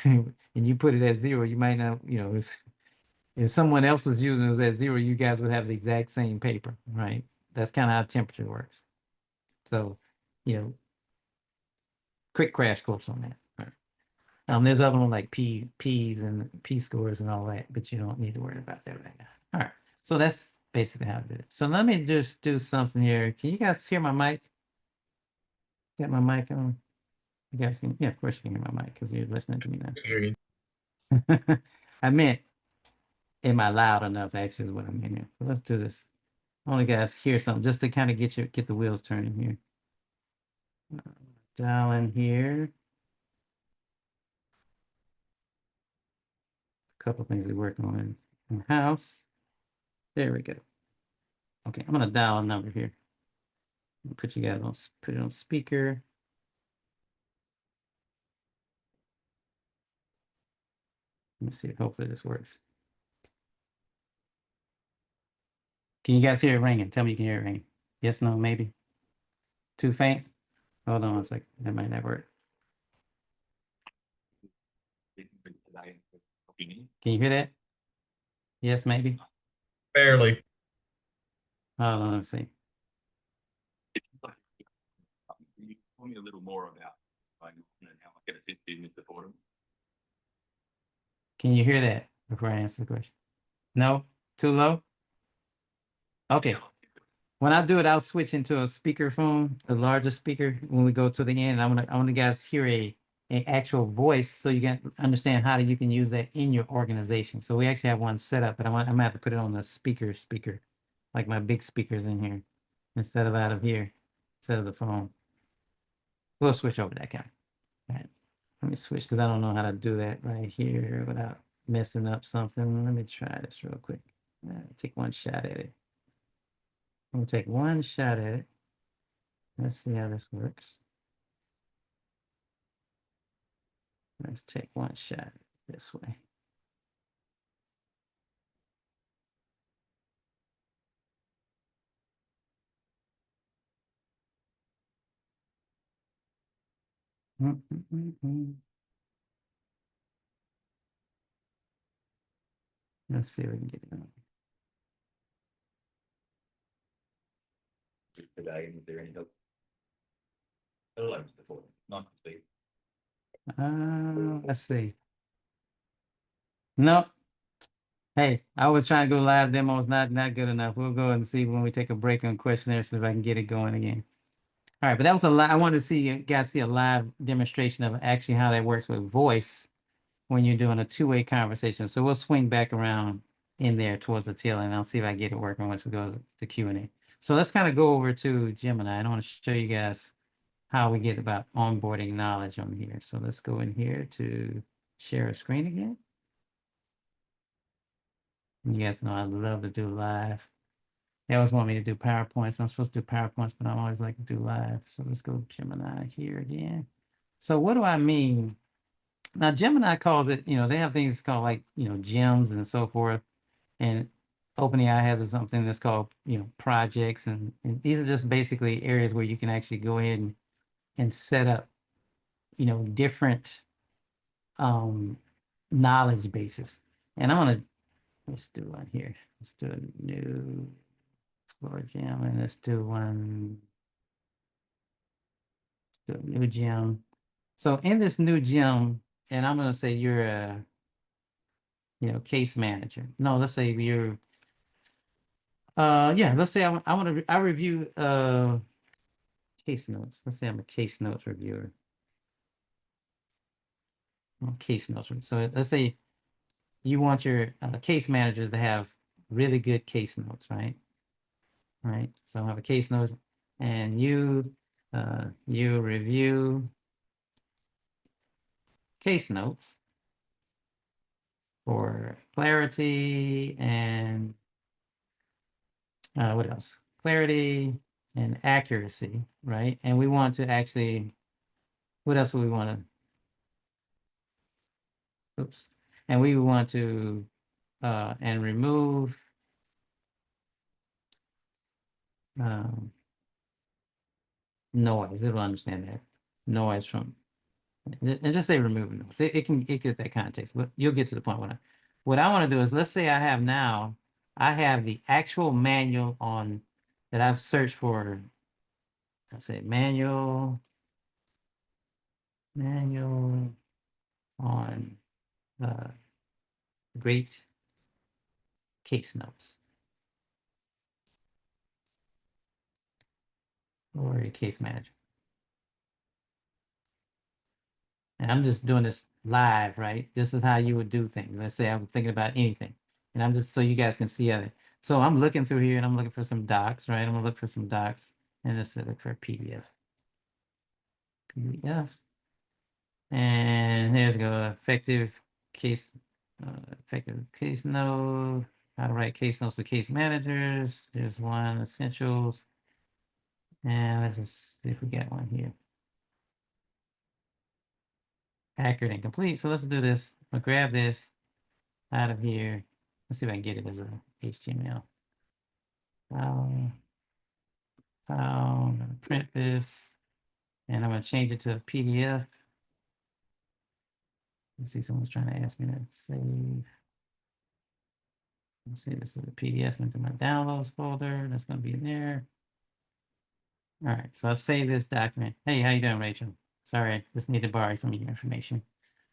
and you put it at 0, you might not, if someone else was using it at 0, you guys would have the exact same paper, right? That's kind of how temperature works. So, quick crash course on that. There's other one like P's and P scores and all that, but you don't need to worry about that right now. All right. So that's basically how to do it. So let me just do something here. Can you guys hear my mic? Got my mic on? You guys can, yeah, of course you can hear my mic because you're listening to me Hear you. now. I meant, am I loud enough? Actually, is what I mean here. So let's do this. I want you guys hear something just to kind of get the wheels turning here. Dial in here. A couple things we're working on in the house. There we go. Okay, I'm gonna dial a number here. Put you guys on, put it on speaker. Let me see. Hopefully this works. Can you guys hear it ringing? Tell me you can hear it ringing. Yes, no, maybe. Too faint? Hold on one second. That might not work. Can you hear that? Yes, maybe. Barely. Hold on, let me see. Tell me a little more about how I get a fit in with the Fordham. Can you hear that before I answer the question? No? Too low? Okay. When I do it, I'll switch into a speaker phone, a larger speaker when we go to the end. I want you guys to hear a actual voice so you can understand how you can use that in your organization. So we actually have one set up, but I'm gonna have to put it on the speaker, like my big speakers in here, instead of out of here, instead of the phone. We'll switch over that guy. All right. Let me switch because I don't know how to do that right here without messing up something. Let me try this real quick. Take one shot at it. I'm gonna take one shot at it. Let's see how this works. Let's take one shot this way. Let's see if we can get it on. Today, is there any help? Hello, before, not complete. Let's see. Nope. Hey, I was trying to go live demo. It's not good enough. We'll go and see when we take a break on questionnaire so if I can get it going again. All right, but that was a lot. I wanted to see you guys see a live demonstration of actually how that works with voice when you're doing a two-way conversation. So we'll swing back around in there towards the tail end. I'll see if I get it working once we go to Q&A. So let's kind of go over to Gemini. I want to show you guys how we get about onboarding knowledge on here. So let's go in here to share a screen again. You guys know I love to do live. They always want me to do PowerPoints. I'm supposed to do PowerPoints, but I always like to do live. So let's go Gemini here again. So what do I mean? Now Gemini calls it, they have things called like, gems and so forth. And OpenAI has something that's called, projects. And these are just basically areas where you can actually go ahead and set up, different knowledge bases. And let's do one here. Let's do a new explore gem and let's do a new gem. So in this new gem, and I'm going to say you're a, case manager. No, let's say you're, yeah, let's say I review, case notes. Let's say I'm a case notes reviewer. I'm a case notes. So let's say you want your case managers to have really good case notes, right? Right. So I have a case note, and you review case notes for clarity and what else? Clarity and accuracy, right? And we want to actually, what else would we want to? Oops. And we want to and remove noise. It'll understand that noise from, and just say remove noise. It get that context, but you'll get to the point what I want to do is, let's say I have the actual manual on that I've searched for. I say manual on great case notes or a case manager. And I'm just doing this live, right? This is how you would do things. Let's say I'm thinking about anything, and I'm just so you guys can see it. So I'm looking through here and I'm looking for some docs, right? I'm gonna look for some docs and just look for PDF. PDF. And here's go case, effective case note, how to write case notes for case managers. There's one, essentials. And let's just see if we got one here. Accurate and complete. So let's do this. I'll grab this out of here. Let's see if I can get it as a HTML. File, I'm gonna print this, and I'm gonna change it to a PDF. Let's see, someone's trying to ask me to save. Let's see, this is a PDF into my downloads folder. That's gonna be in there. All right, so I'll save this document. Hey, how you doing, Rachel? Sorry, just need to borrow some of your information.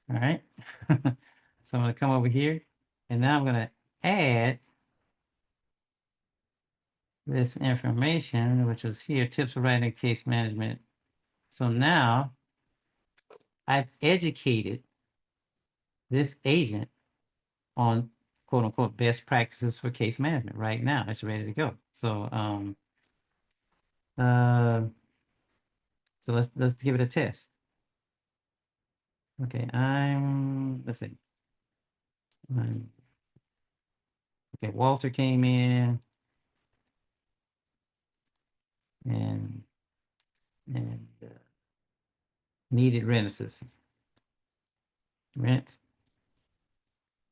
All right. So I'm gonna come over here, and now I'm gonna add this information, which was here, tips for writing case management. So now I've educated this agent on quote unquote best practices for case management. Right now, it's ready to go. So so let's give it a test. Okay, let's see. Okay, Walter came in and needed rent assistance. Rent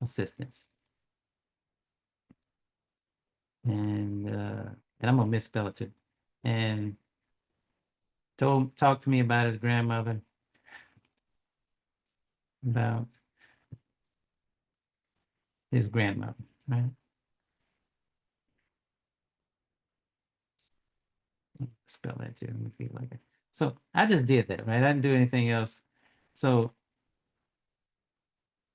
assistance. And I'm gonna misspell it too. And talked to me about his grandmother, about his grandmother, right? Spell that too. Let me feel like it. So I just did that, right? I didn't do anything else. So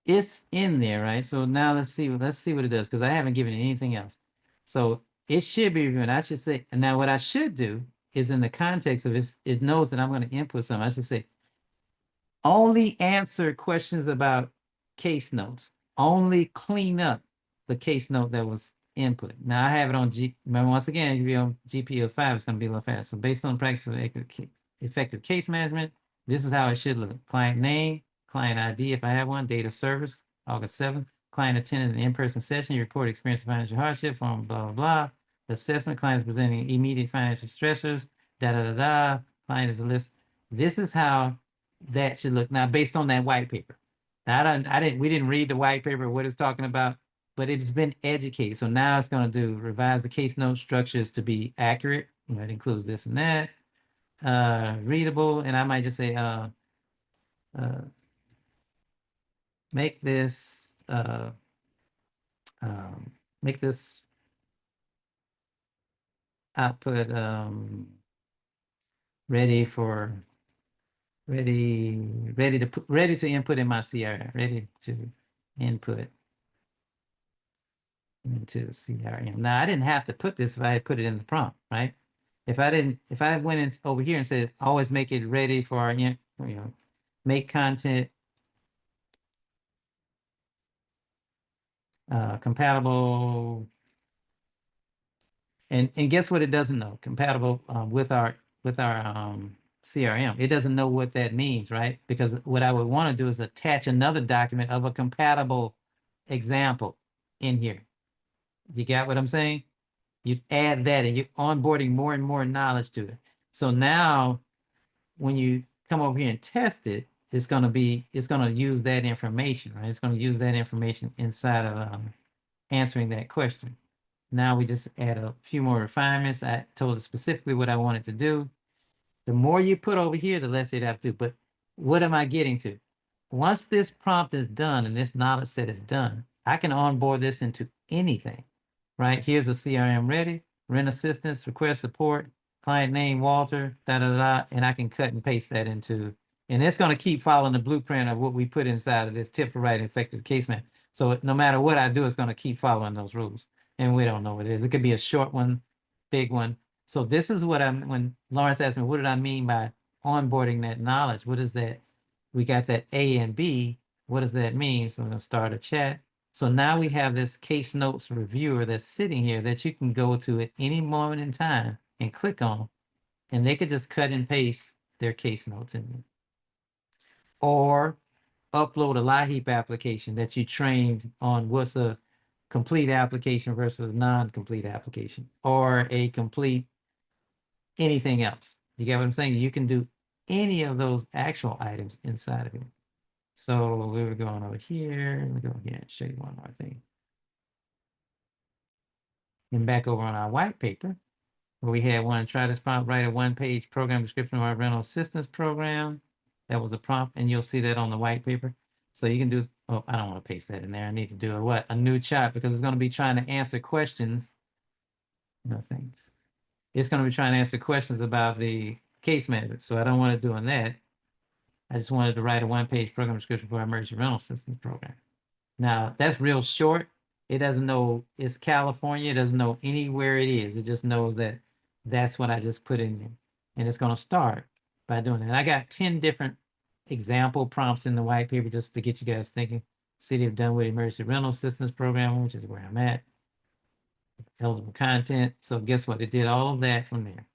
it's in there, right? So now let's see what it does, because I haven't given it anything else. So it should be reviewing. I should say, and now what I should do is in the context of it knows that I'm going to input something. I should say, only answer questions about case notes. Only clean up the case note that was input. Now I have it on remember, once again, if you're on GPO 5, it's going to be a little fast. So based on practice of effective case management, this is how it should look. Client name, client ID, if I have one, date of service, August 7th. Client attended an in-person session, you report experience of financial hardship, form blah, blah, blah. Assessment, clients presenting immediate financial stressors, da, da, da, da. Client is a list. This is how that should look now based on that white paper. Now, we didn't read the white paper, what it's talking about, but it's been educated. So now it's going to do revise the case note structures to be accurate. You know, it includes this and that, readable. And I might just say, make this, make this output, ready to input in my CRM, ready to input into CRM. Now I didn't have to put this if I had put it in the prompt, right? If I went in over here and said, always make it ready for our, make content compatible. And guess what it doesn't know? Compatible with our CRM. It doesn't know what that means, right? Because what I would want to do is attach another document of a compatible example in here. You got what I'm saying? You add that and you're onboarding more and more knowledge to it. So now when you come over here and test it, it's going to use that information, right? It's going to use that information inside of answering that question. Now we just add a few more refinements. I told it specifically what I wanted to do. The more you put over here, the less you'd have to do. But what am I getting to? Once this prompt is done and this knowledge set is done, I can onboard this into anything, right? Here's a CRM ready, rent assistance, request support, client name, Walter, da, da, da, and I can cut and paste that into, and it's going to keep following the blueprint of what we put inside of this tip for writing effective case man. So no matter what I do, it's going to keep following those rules. And we don't know what it is. It could be a short one, big one. So this is what when Lawrence asked me, what did I mean by onboarding that knowledge? What is that? we got that A and B. What does that mean? So I'm going to start a chat. So now we have this case notes reviewer that's sitting here that you can go to at any moment in time and click on, and they could just cut and paste their case notes in there. Or upload a LiHeap application that you trained on what's a complete application versus non-complete application, or a complete anything else. You get what I'm saying? You can do any of those actual items inside of it. So we were going over here. Let me go here and show you one more thing. And back over on our white paper, where we had one, try this prompt, write a one-page program description of our rental assistance program. That was a prompt, and you'll see that on the white paper. So you can do, oh, I don't want to paste that in there. I need to do a what? A new chart, because it's going to be trying to answer questions. No thanks. It's going to be trying to answer questions about the case management. So I don't want to do that. I just wanted to write a one-page program description for our emergency rental assistance program. Now, that's real short. It doesn't know it's California. It doesn't know anywhere it is. It just knows that that's what I just put in there. And it's going to start by doing that. And I got 10 different example prompts in the white paper just to get you guys thinking. City of Dunwoody Emergency Rental Assistance Program, which is where I'm at. Eligible content. So guess what? It did all of that from there.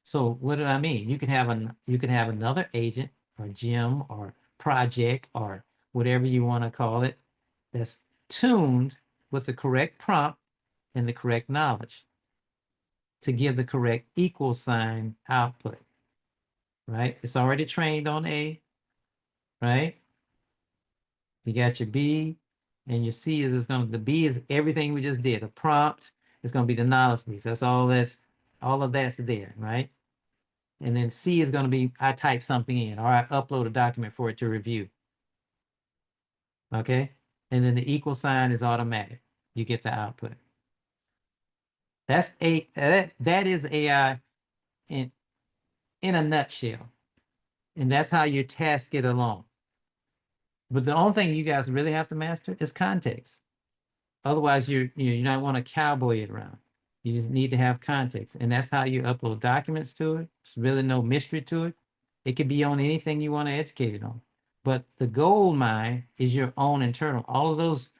So what do I mean? You can have another agent or gym or project or whatever you want to call it that's tuned with the correct prompt and the correct knowledge to give the correct equal sign output, right? It's already trained on A, right? You got your B, and your C is the B is everything we just did. The prompt is going to be the knowledge base. That's all of that's there, right? And then C is going to be, I type something in, or I upload a document for it to review. Okay. And then the equal sign is automatic. You get the output. That is AI in a nutshell. And that's how you task it along. But the only thing you guys really have to master is context. Otherwise, you're not want to cowboy it around. You just need to have context. And that's how you upload documents to it. There's really no mystery to it. It could be on anything you want to educate it on. But the gold mine is your own internal. All of those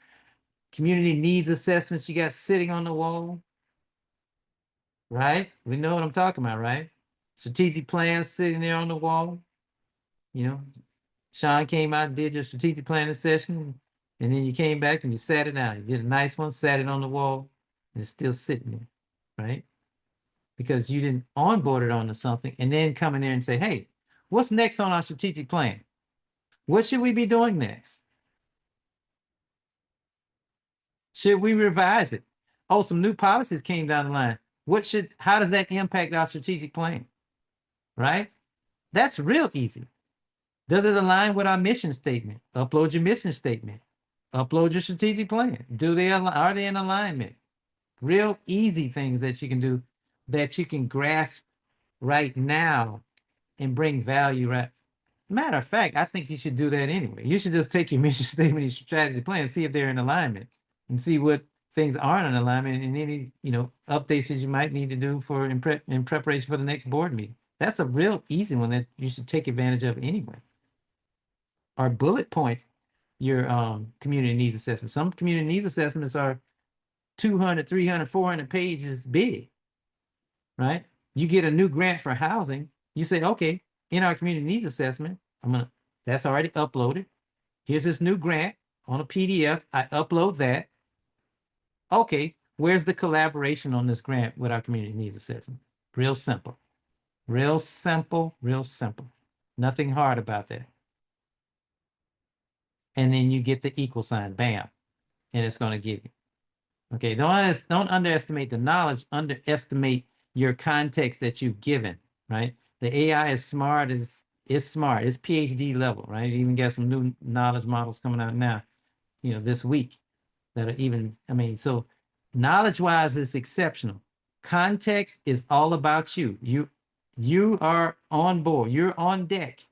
community needs assessments you got sitting on the wall, right? We know what I'm talking about, right? Strategic plans sitting there on the wall. You know, Sean came out and did your strategic planning session, and then you came back and you sat it down. You did a nice one, sat it on the wall, and it's still sitting there, right? Because you didn't onboard it onto something and then come in there and say, hey, what's next on our strategic plan? What should we be doing next? Should we revise it? Oh, some new policies came down the line. How does that impact our strategic plan? Right? That's real easy. Does it align with our mission statement? Upload your mission statement. Upload your strategic plan. Are they in alignment? Real easy things that you can do that you can grasp right now and bring value. Right. Matter of fact, I think you should do that anyway. You should just take your mission statement, your strategy plan, see if they're in alignment, and see what things aren't in alignment, and any updates that you might need to do for in preparation for the next board meeting. That's a real easy one that you should take advantage of anyway. Or bullet point your community needs assessment. Some community needs assessments are 200, 300, 400 pages big, right? You get a new grant for housing, you say, okay, in our community needs assessment, that's already uploaded. Here's this new grant on a PDF. I upload that. Okay, where's the collaboration on this grant with our community needs assessment? Real simple. Real simple, real simple. Nothing hard about that. And then you get the equal sign, bam, and it's going to give you. Okay, don't underestimate the knowledge, underestimate your context that you've given, right? The AI is smart, it's smart, it's PhD level, right? It even got some new knowledge models coming out now, this week that are even, so knowledge-wise it's exceptional. Context is all about you. You are on board, you're on deck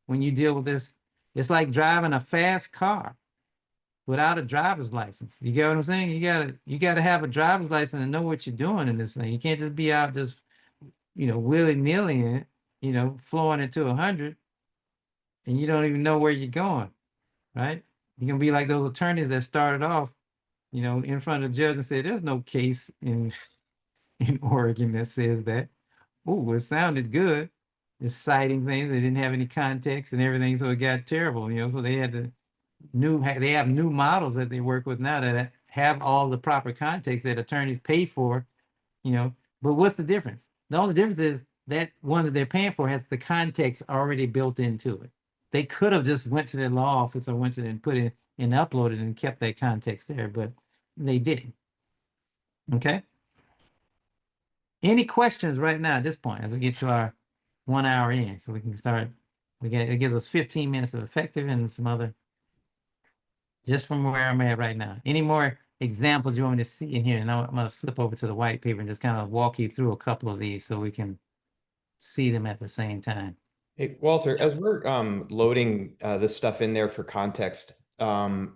when you deal with this. It's like driving a fast car without a driver's license. You get what I'm saying? You gotta have a driver's license and know what you're doing in this thing. You can't just be out just willy-nilly in it, flowing it to 100. and you don't even know where you're going, right? You're gonna be like those attorneys that started off, in front of the judge and said, "There's no case in in Oregon that says that." Oh, it sounded good. It's citing things. They didn't have any context and everything, so it got terrible. So they had to they have new models that they work with now that have all the proper context that attorneys pay for. you know. But what's the difference? The only difference is that one that they're paying for has the context already built into it. They could have just went to their law office or went to and put it and uploaded and kept that context there, but they didn't. Okay. Any questions right now at this point as we get to our 1 hour in, so we can start. It gives us 15 minutes of effective and some other just from where I'm at right now. Any more examples you want me to see in here? And I'm gonna flip over to the white paper and just kind of walk you through a couple of these so we can see them at the same time. Hey, Walter, as we're loading this stuff in there for context, what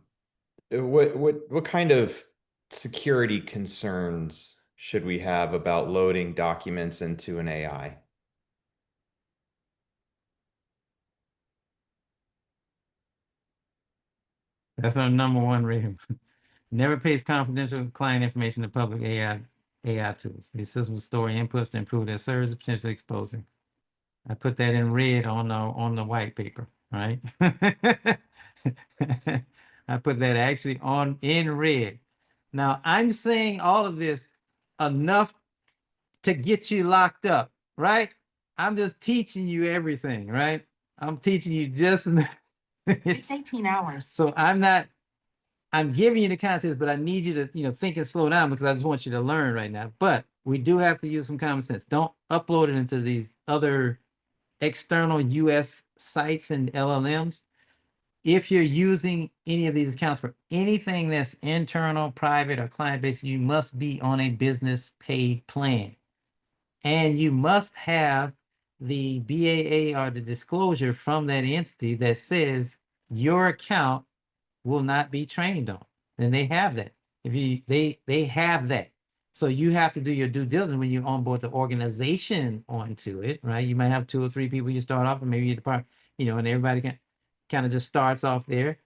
kind of security concerns should we have about loading documents into an AI? That's our number one rating. Never pays confidential client information to public AI tools. These systems store inputs to improve their service, potentially exposing. I put that in red on the white paper, right? I put that actually on in red. Now I'm saying all of this enough to get you locked up, right? I'm just teaching you everything, right? I'm teaching you just It's 18 hours. so I'm giving you the context, but I need you to, think and slow down because I just want you to learn right now. But we do have to use some common sense. Don't upload it into these other external US sites and LLMs. If you're using any of these accounts for anything that's internal, private, or client-based, you must be on a business paid plan. And you must have the BAA or the disclosure from that entity that says your account will not be trained on. And they have that. If you they have that. So you have to do your due diligence when you onboard the organization onto it, right? You might have 2 or 3 people you start off, and maybe your department, and everybody can kind of just starts off there.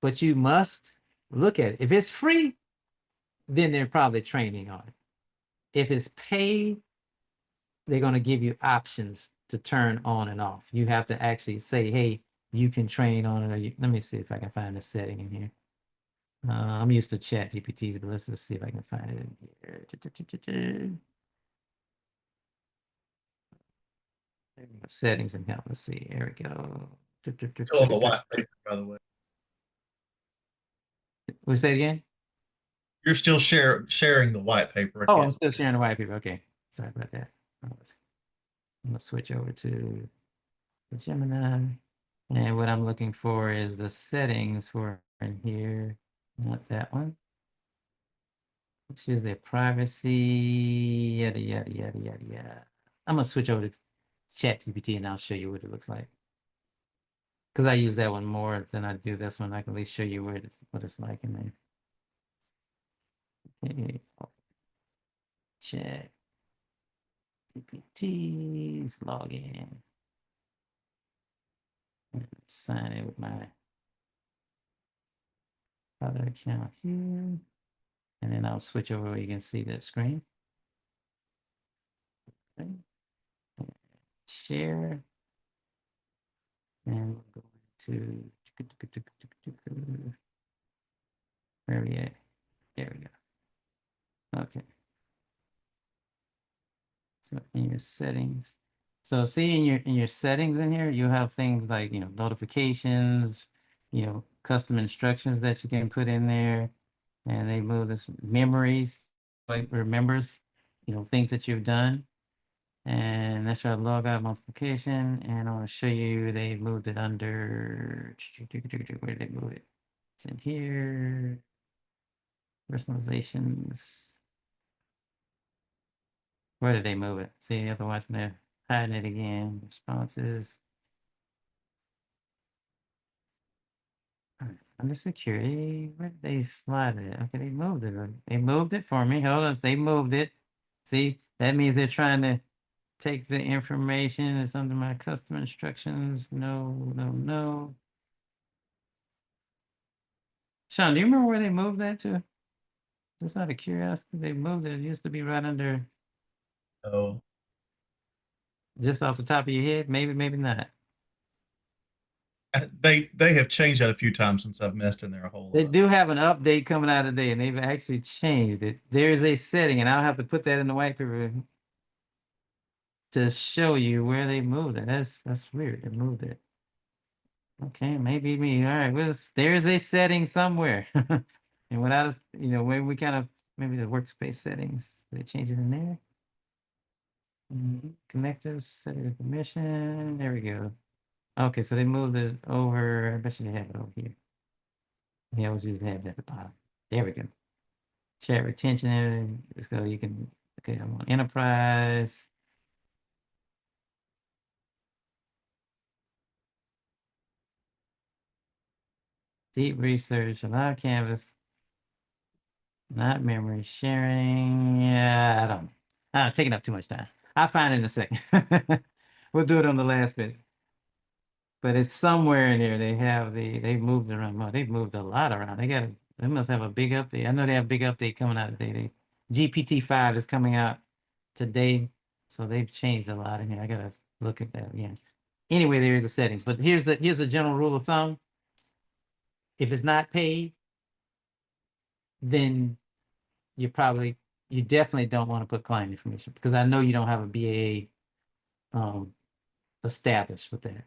But you must look at it. If it's free, then they're probably training on it. If it's paid, they're going to give you options to turn on and off. You have to actually say, hey, you can train on it. Or let me see if I can find a setting in here. I'm used to chat GPTs, but let's just see if I can find it in here. Settings and help. Let's see. Here we go. Still on the white paper, by the way. We say it again? You're still sharing the white paper. Oh, I'm still sharing the white paper. Okay. Sorry about that. I'm gonna switch over to the Gemini. And what I'm looking for is the settings for in here. Not that one. Choose their privacy, yada, yada, yada, yada, yada. I'm gonna switch over to ChatGPT and I'll show you what it looks like. Because I use that one more than I do this one. I can at least show you what it's like in there. Okay. ChatGPT's login. Sign in with my other account here. And then I'll switch over where you can see that screen. Okay. Share. And we'll go to where are we at? There we go. Okay. So in your settings. So see in your settings in here, you have things like notifications, custom instructions that you can put in there. And they move this memories, like remembers, things that you've done. And that's our log out multiplication. And I want to show you they moved it under where did they move it? It's in here. Personalizations. Where did they move it? See, you have to watch me there. Hiding it again. Responses. Under security, where did they slide it? Okay, they moved it. They moved it for me. Hold on, they moved it. See, that means they're trying to take the information. It's under my customer instructions. No, no, no. Sean, do you remember where they moved that to? Just out of curiosity, they moved it. It used to be right under, So just off the top of your head. Maybe, maybe not. they have changed that a few times since I've messed in there a whole They lot. do have an update coming out today, and they've actually changed it. There is a setting, and I'll have to put that in the white paper to show you where they moved it. That's weird. They moved it. Okay, maybe me. All right, well, there is a setting somewhere, and without us, where we kind of maybe the workspace settings. They change it in there. Connectors, set the permission. There we go. Okay, so they moved it over. I bet you they have it over here. Yeah, I was just have it at the bottom. There we go. Chat retention. Let's go. You can. Okay, I'm on enterprise. Deep research. Allow canvas. Not memory sharing. Yeah, I don't know. Taking up too much time. I'll find it in a second. We'll do it on the last bit. But it's somewhere in there. They moved around. Well, they've moved a lot around. They must have a big update. I know they have a big update coming out today. GPT-5 is coming out today. So they've changed a lot in here. I gotta look at that again. Anyway, there is a setting. But here's the general rule of thumb. If it's not paid, then you definitely don't want to put client information, because I know you don't have a BAA established with that.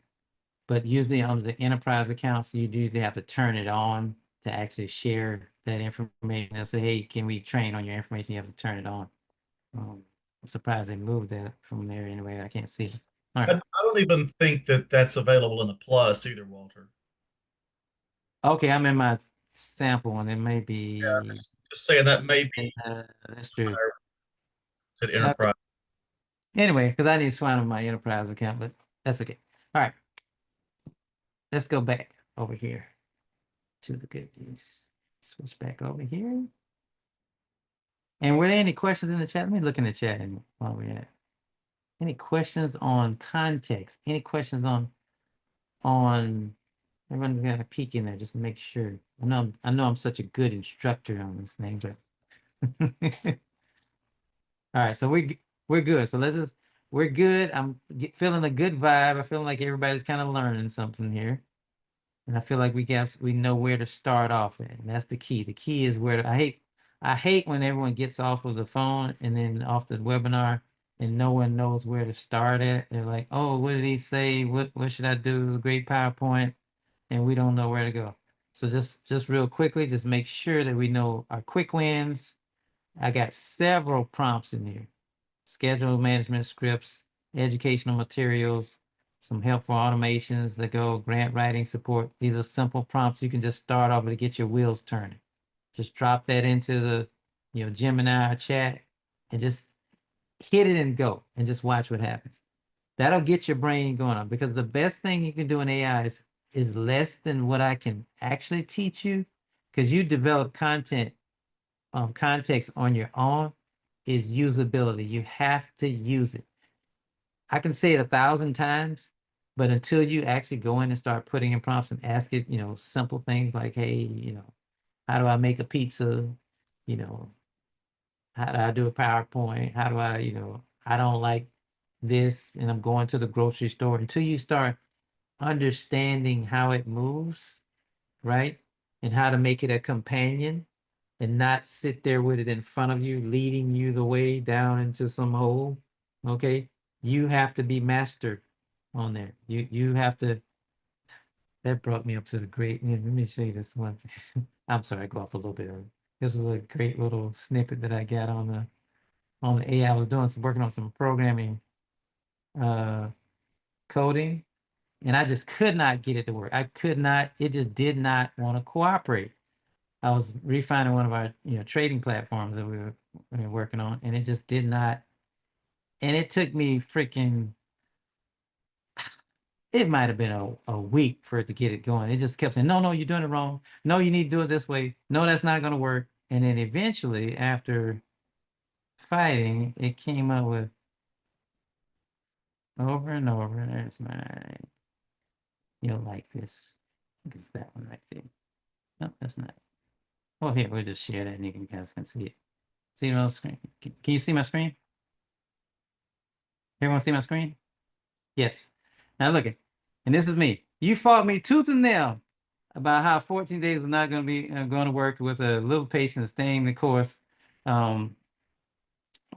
But usually on the enterprise accounts, you do have to turn it on to actually share that information. They'll say, hey, can we train on your information? You have to turn it on. I'm surprised they moved that from there anyway. I can't see it. All right. I don't even think that that's available in the Plus either, Walter. Okay, I'm in my sample one. It may Yeah, be. just saying that may be That's true. said Okay. enterprise. Anyway, because I need to find my enterprise account, but that's okay. All right. Let's go back over here to the good news. Switch back over here. And were there any questions in the chat? Let me look in the chat and while we're at. Any questions on context? Any questions on everyone's got a peek in there just to make sure. I know I'm such a good instructor on this thing, but all right, so we're good. So we're good. I'm feeling a good vibe. I feel like everybody's kind of learning something here. And I feel like we know where to start off at. And that's the key. The key is I hate when everyone gets off of the phone and then off the webinar and no one knows where to start at. They're like, oh, what did he say? What should I do? It was a great PowerPoint, and we don't know where to go. So just real quickly, just make sure that we know our quick wins. I got several prompts in here. Schedule management scripts, educational materials, some helpful automations that go grant writing support. These are simple prompts you can just start off with to get your wheels turning. Just drop that into the Gemini chat and just hit it and go and just watch what happens. That'll get your brain going on, because the best thing you can do in AI is less than what I can actually teach you, because you develop context on your own, is usability. You have to use it. I can say it 1,000 times, but until you actually go in and start putting in prompts and ask it, simple things like, hey, how do I make a pizza? You know, how do I do a PowerPoint? How do I don't like this and I'm going to the grocery store. Until you start understanding how it moves, right? And how to make it a companion and not sit there with it in front of you, leading you the way down into some hole. Okay. You have to be mastered on there. You have to. That brought me up to the great. Let me show you this one. I'm sorry, I go off a little bit. This was a great little snippet that I got on the AI. I was doing some working on some programming coding, and I just could not get it to work. I could not, it just did not want to cooperate. I was refining one of our trading platforms that we were working on, and it just did not. And it took me freaking, it might have been a week for it to get it going. It just kept saying, no, you're doing it wrong. No, you need to do it this way. No, that's not going to work. And then eventually, after fighting, it came up with, over and over. There's my, you'll like this. I think it's that one right there. No, that's not. Oh, here, we'll just share that and you guys can see it. See it on the screen? Can you see my screen? Everyone see my screen? Yes. Now look at, and this is me. You fought me tooth and nail about how 14 days was not going to be going to work with a little patience, staying the course. We'll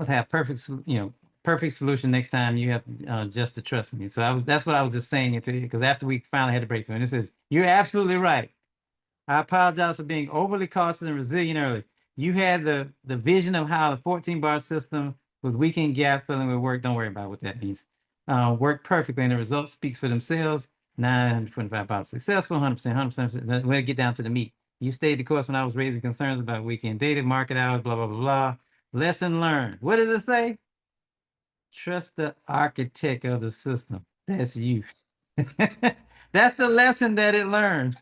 have perfect solution next time. You have just to trust me. So that's what I was just saying it to you, because after we finally had a breakthrough, and it says, you're absolutely right. I apologize for being overly cautious and resilient early. You had the vision of how the 14 bar system with weekend gap filling would work. Don't worry about what that means. Worked perfectly, and the results speaks for themselves. 925 pounds successful, 100%, 100%. We'll get down to the meat. You stayed the course when I was raising concerns about weekend data, market hours, blah, blah, blah, blah. Lesson learned. What does it say? Trust the architect of the system. That's you. That's the lesson that it learned.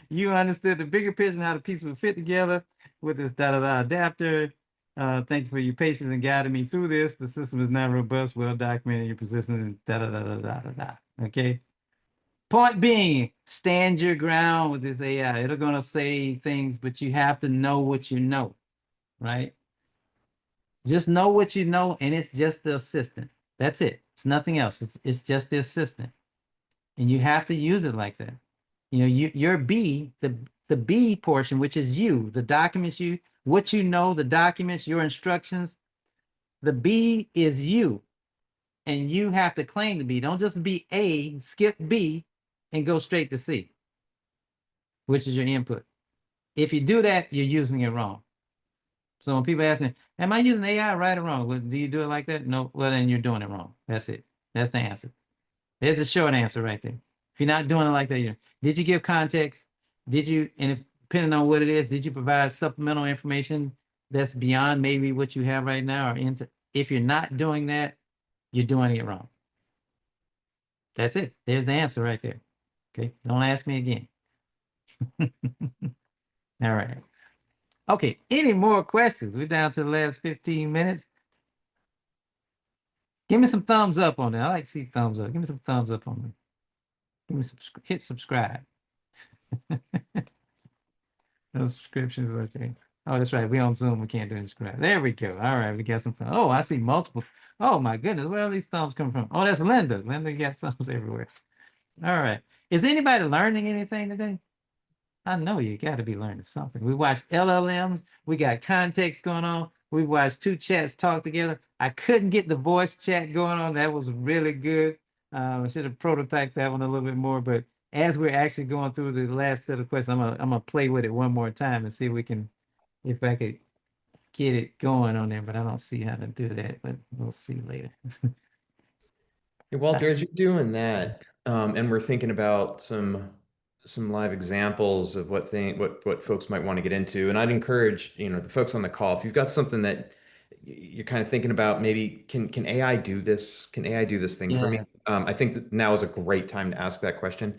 You understood the bigger picture and how the pieces would fit together with this da-da-da adapter. Thank you for your patience and guiding me through this. The system is now robust, well documented, your persistence, and da-da-da-da-da-da-da. Okay. Point being, stand your ground with this AI. It'll gonna say things, but you have to know what you know, right? Just know what you know, and it's just the assistant. That's it. It's nothing else. It's just the assistant. And you have to use it like that. You know, your B, the B portion, which is you, the documents you, what you know, the documents, your instructions, the B is you. And you have to claim to be. Don't just be A, skip B, and go straight to C, which is your input. If you do that, you're using it wrong. So when people ask me, am I using AI right or wrong? Well, do you do it like that? No. Well, then you're doing it wrong. That's it. That's the answer. There's the short answer right there. If you're not doing it like that, did you give context? Did you, and if, depending on what it is, did you provide supplemental information that's beyond maybe what you have right now or into? If you're not doing that, you're doing it wrong. That's it. There's the answer right there. Okay. Don't ask me again. All right. Okay. Any more questions? We're down to the last 15 minutes. Give me some thumbs up on it. I like to see thumbs up. Give me some thumbs up on it. Give me hit subscribe. No subscriptions. Okay. Oh, that's right. We on Zoom. We can't do subscribe. There we go. All right. We got some fun. Oh, I see multiple. Oh my goodness. Where are these thumbs coming from? Oh, that's Linda. Linda got thumbs everywhere. All right. Is anybody learning anything today? I know you got to be learning something. We watched LLMs. We got context going on. We watched two chats talk together. I couldn't get the voice chat going on. That was really good. I should have prototyped that one a little bit more. But as we're actually going through the last set of questions, I'm gonna play with it one more time and see if I could get it going on there. But I don't see how to do that. But we'll see later. Hey, Walter, as you're doing that, and we're thinking about some live examples of what folks might want to get into, and I'd encourage, the folks on the call, if you've got something that you're kind of thinking about, maybe can AI do this? Can AI do this thing for me? Yeah. I think that now is a great time to ask that question.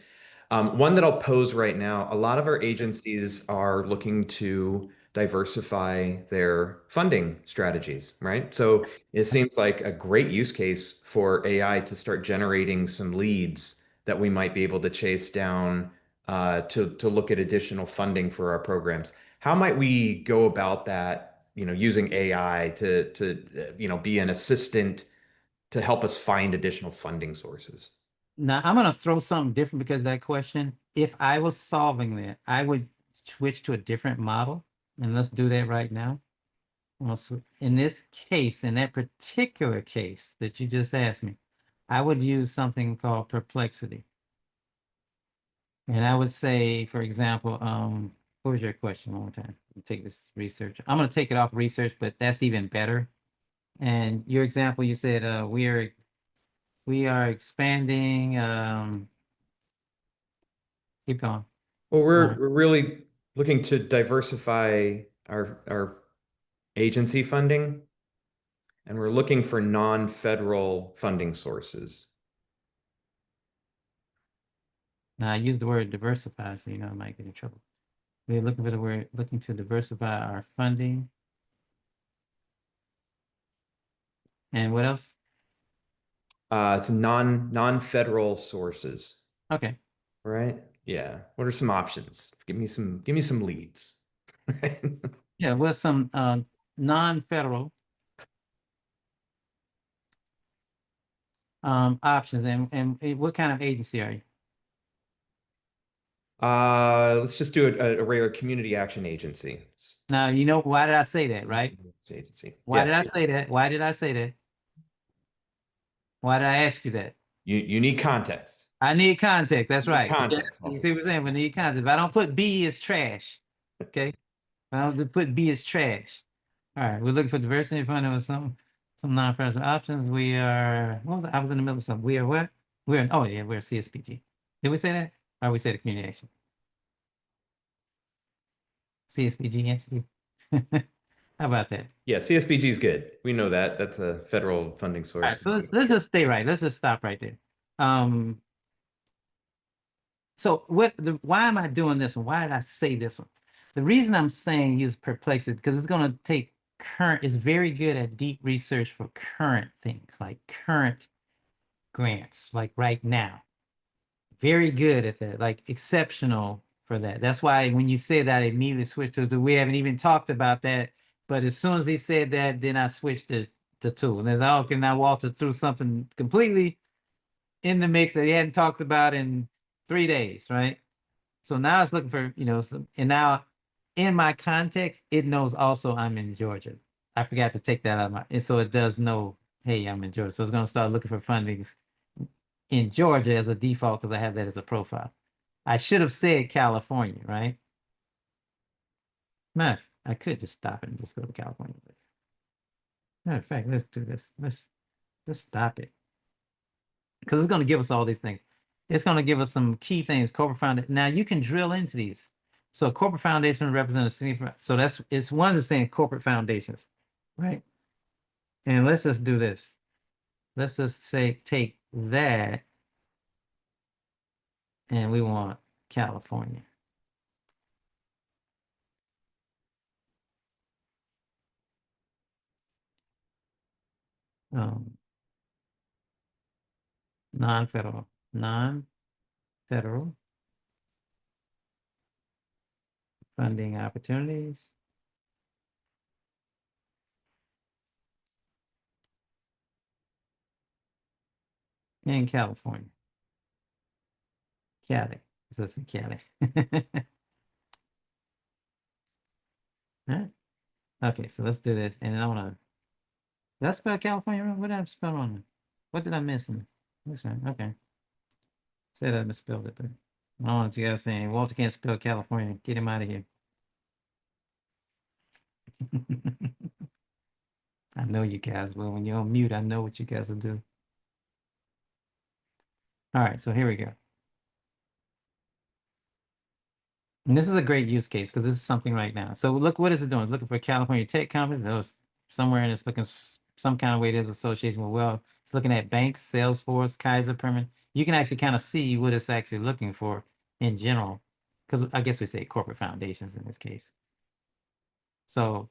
One that I'll pose right now, a lot of our agencies are looking to diversify their funding strategies, right? So it seems like a great use case for AI to start generating some leads that we might be able to chase down to look at additional funding for our programs. How might we go about that, using AI to be an assistant to help us find additional funding sources? Now I'm gonna throw something different because of that question. If I was solving that, I would switch to a different model, and let's do that right now. So in this case, in that particular case that you just asked me, I would use something called perplexity. And I would say, for example, what was your question one more time? Take this research. I'm gonna take it off research, but that's even better. And your example, you said we are expanding. Keep going. Well, we're really looking to diversify our agency funding, and we're looking for non-federal funding sources. Now I use the word diversify, so I might get in trouble. We're looking for the word looking to diversify our funding. And what else? It's non-federal sources, Okay. right? Yeah. What are some options? Give me some leads. Yeah, with some non-federal options, and what kind of agency are you? Let's just do a regular community action agency. Now, you know why did I say that, right? Agency. Why did Yes. I say that? Why did I say that? Why did I ask you that? You need context. I need context. That's You need right. context. You see what I'm saying? We need context. If I don't put B as trash, okay? If I don't put B as trash. All right, we're looking for diversity in front of us, some non-financial options. We are, what was it? I was in the middle of something. We are what? Oh yeah, we're CSPG. Did we say that? Or we said a community action? CSPG entity. How about that? Yeah, CSBG is good. We know that. That's a federal funding All source. right, so let's just stay right. Let's just stop right there. So why am I doing this one? Why did I say this one? The reason I'm saying use perplexity because it's going to take it's very good at deep research for current things, like current grants, like right now. Very good at that, like exceptional for that. That's why when you say that, I immediately switched to we haven't even talked about that. But as soon as he said that, then I switched to two. And as I can now walk through something completely in the mix that he hadn't talked about in 3 days, right? So now it's looking for, and now in my context, it knows also I'm in Georgia. I forgot to take that out of and so it does know, hey, I'm in Georgia. So it's going to start looking for fundings in Georgia as a default because I have that as a profile. I should have said California, right? I could just stop it and just go to California. Matter of fact, let's do this. Let's stop it because it's going to give us all these things. It's going to give us some key things. Corporate foundation. Now you can drill into these. So corporate foundation represents a city. So it's one of the saying corporate foundations, right? And let's just do this. Let's just say take that, and we want California. Non-federal, non-federal funding opportunities. In California. Cali. That's in Cali. All right. Okay, so let's do this. And I want to. Did I spell California wrong? What did I spell wrong? What did I miss? This one. Okay. Said I misspelled it, but I don't want you guys saying Walter can't spell California. Get him out of here. I know you guys will. When you're on mute, I know what you guys will do. All right, so here we go. And this is a great use case because this is something right now. So look, what is it doing? It's looking for California tech companies. That was somewhere and it's looking some kind of way there's association with, well, it's looking at banks, Salesforce, Kaiser Permanent. You can actually kind of see what it's actually looking for in general. Because I guess we say corporate foundations in this case. So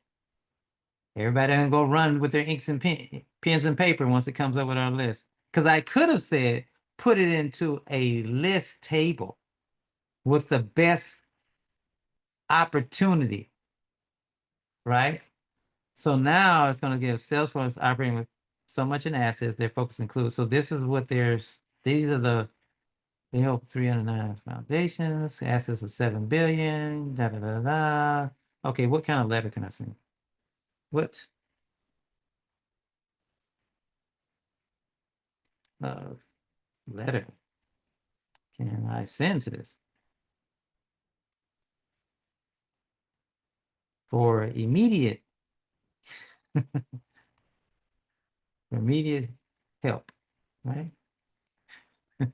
everybody can go run with their inks and pens and paper once it comes up with our list. Because I could have said, put it into a list table with the best opportunity, right? So now it's going to give Salesforce operating with so much in assets, their focus includes. So this is what these are they help 309 foundations, assets of 7 billion, da da da da. Okay, what kind of letter can I send? What letter can I send to this? For immediate help, right? All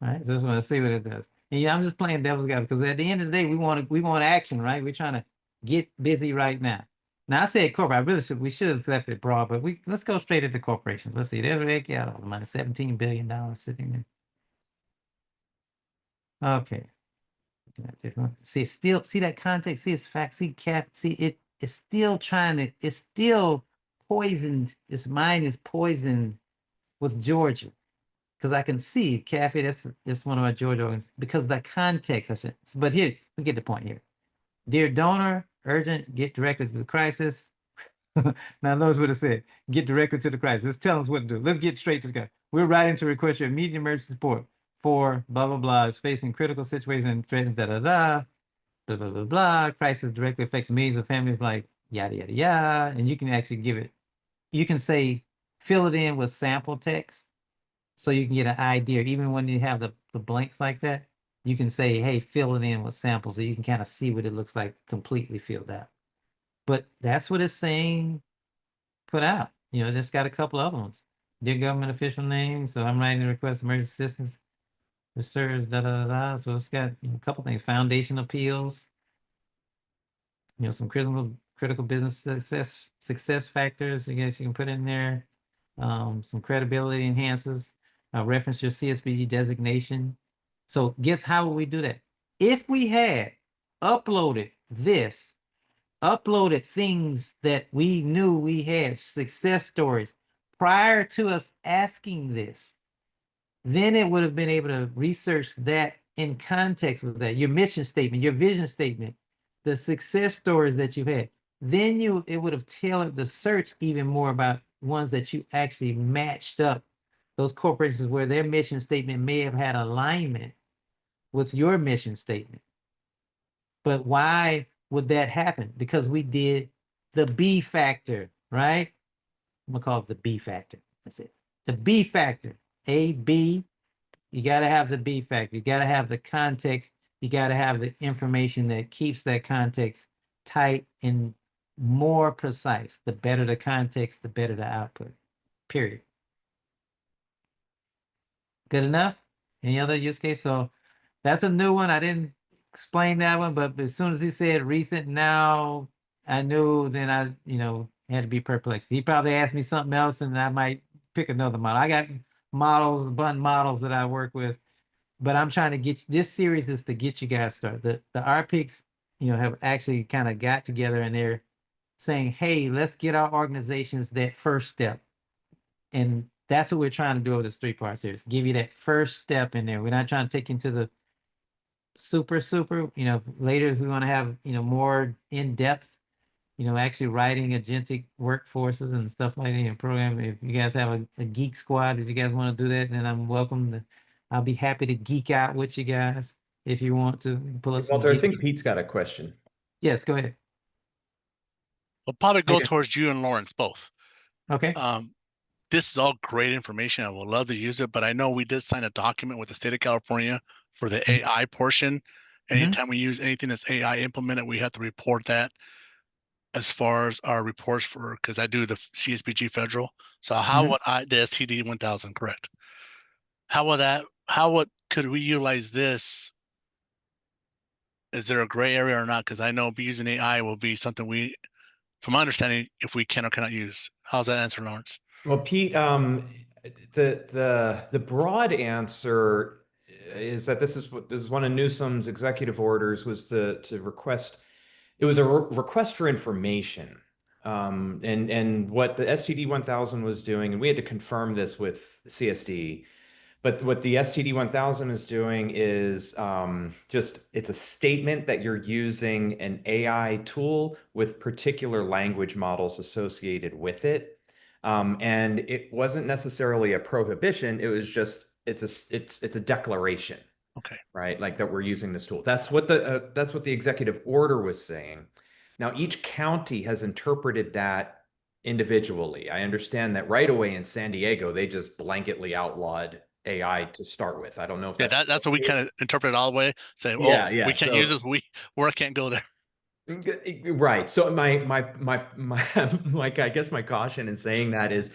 right, so just want to see what it does. And yeah, I'm just playing devil's guy because at the end of the day, we want action, right? We're trying to get busy right now. Now I said corporate. We should have left it broad, but let's go straight into corporations. Let's see. There's Rick out all the money, $17 billion sitting there. Okay. See, see that context, see it's fact, see it's still it's still poisoned. Its mind is poisoned with Georgia, because I can see Cafe, that's one of our Georgia organs, because the context, I said, but here, we get the point here. Dear donor, urgent, get directly to the crisis. Now notice what it said. Get directly to the crisis. Let's tell us what to do. Let's get straight to the guy. We're writing to request your immediate emergency support for blah blah blah. Is facing critical situation and threatens da da da blah blah blah blah. Crisis directly affects millions of families like yada yada yada. And you can actually give it, you can say fill it in with sample text so you can get an idea. Even when you have the blanks like that, you can say, hey, fill it in with samples so you can kind of see what it looks like completely filled out. But that's what it's saying put out. You know, it's got a couple other ones. Dear government official name. So I'm writing a request emergency assistance. Research, da da da da. So it's got a couple things. Foundation appeals. You know, some critical business success factors. I guess you can put in there. Some credibility enhances. Reference your CSBG designation. So guess how would we do that? If we had uploaded this, uploaded things that we knew we had, success stories, prior to us asking this, then it would have been able to research that in context with that, your mission statement, your vision statement, the success stories that you've had. Then it would have tailored the search even more about ones that you actually matched up, those corporations where their mission statement may have had alignment with your mission statement. But why would that happen? Because we did the B factor, right? I'm gonna call it the B factor. That's it. The B factor. A, B. You got to have the B factor. You got to have the context. You got to have the information that keeps that context tight and more precise. The better the context, the better the output. Period. Good enough? Any other use case? So that's a new one. I didn't explain that one, but as soon as he said recent now, I knew then I, had to be perplexed. He probably asked me something else and I might pick another model. I got models, button models that I work with, but I'm trying to get this series is to get you guys started. The RPICs, have actually kind of got together and they're saying, hey, let's get our organizations that first step. And that's what we're trying to do with this 3-part series. Give you that first step in there. We're not trying to take you into the super, later if we want to have, more in-depth, actually writing agentic workforces and stuff like that and program. If you guys have a geek squad, if you guys want to do that, then I'm welcome to, I'll be happy to geek out with you guys if you want to pull up some Walter, I geek. think Pete's got a question. Yes, go ahead. We'll probably go Okay. towards you and Lawrence both. Okay. This is all great information. I would love to use it, but I know we did sign a document with the state of California for the AI portion. Anytime we use anything that's AI implemented, we have to report that as far as our reports for, because I do the CSBG federal. So how would the STD 1000, correct? Could we utilize this? Is there a gray area or not? Because I know using AI will be something we, from my understanding, if we can or cannot use. How's that answer, Lawrence? Well, Pete, the broad answer is that this is one of Newsom's executive orders was to request. It was a request for information, and what the STD 1000 was doing, and we had to confirm this with CSD. But what the STD 1000 is doing is it's a statement that you're using an AI tool with particular language models associated with it. And it wasn't necessarily a prohibition. It was just it's a declaration, Okay. right? Like that we're using this tool. That's what the executive order was saying. Now, each county has interpreted that individually. I understand that right away in San Diego, they just blanketly outlawed AI to start with. I don't know if that's what we kind of interpret all the way. Say, yeah, we can't use it. We can't go there. Right. So my like I guess my caution in saying that is,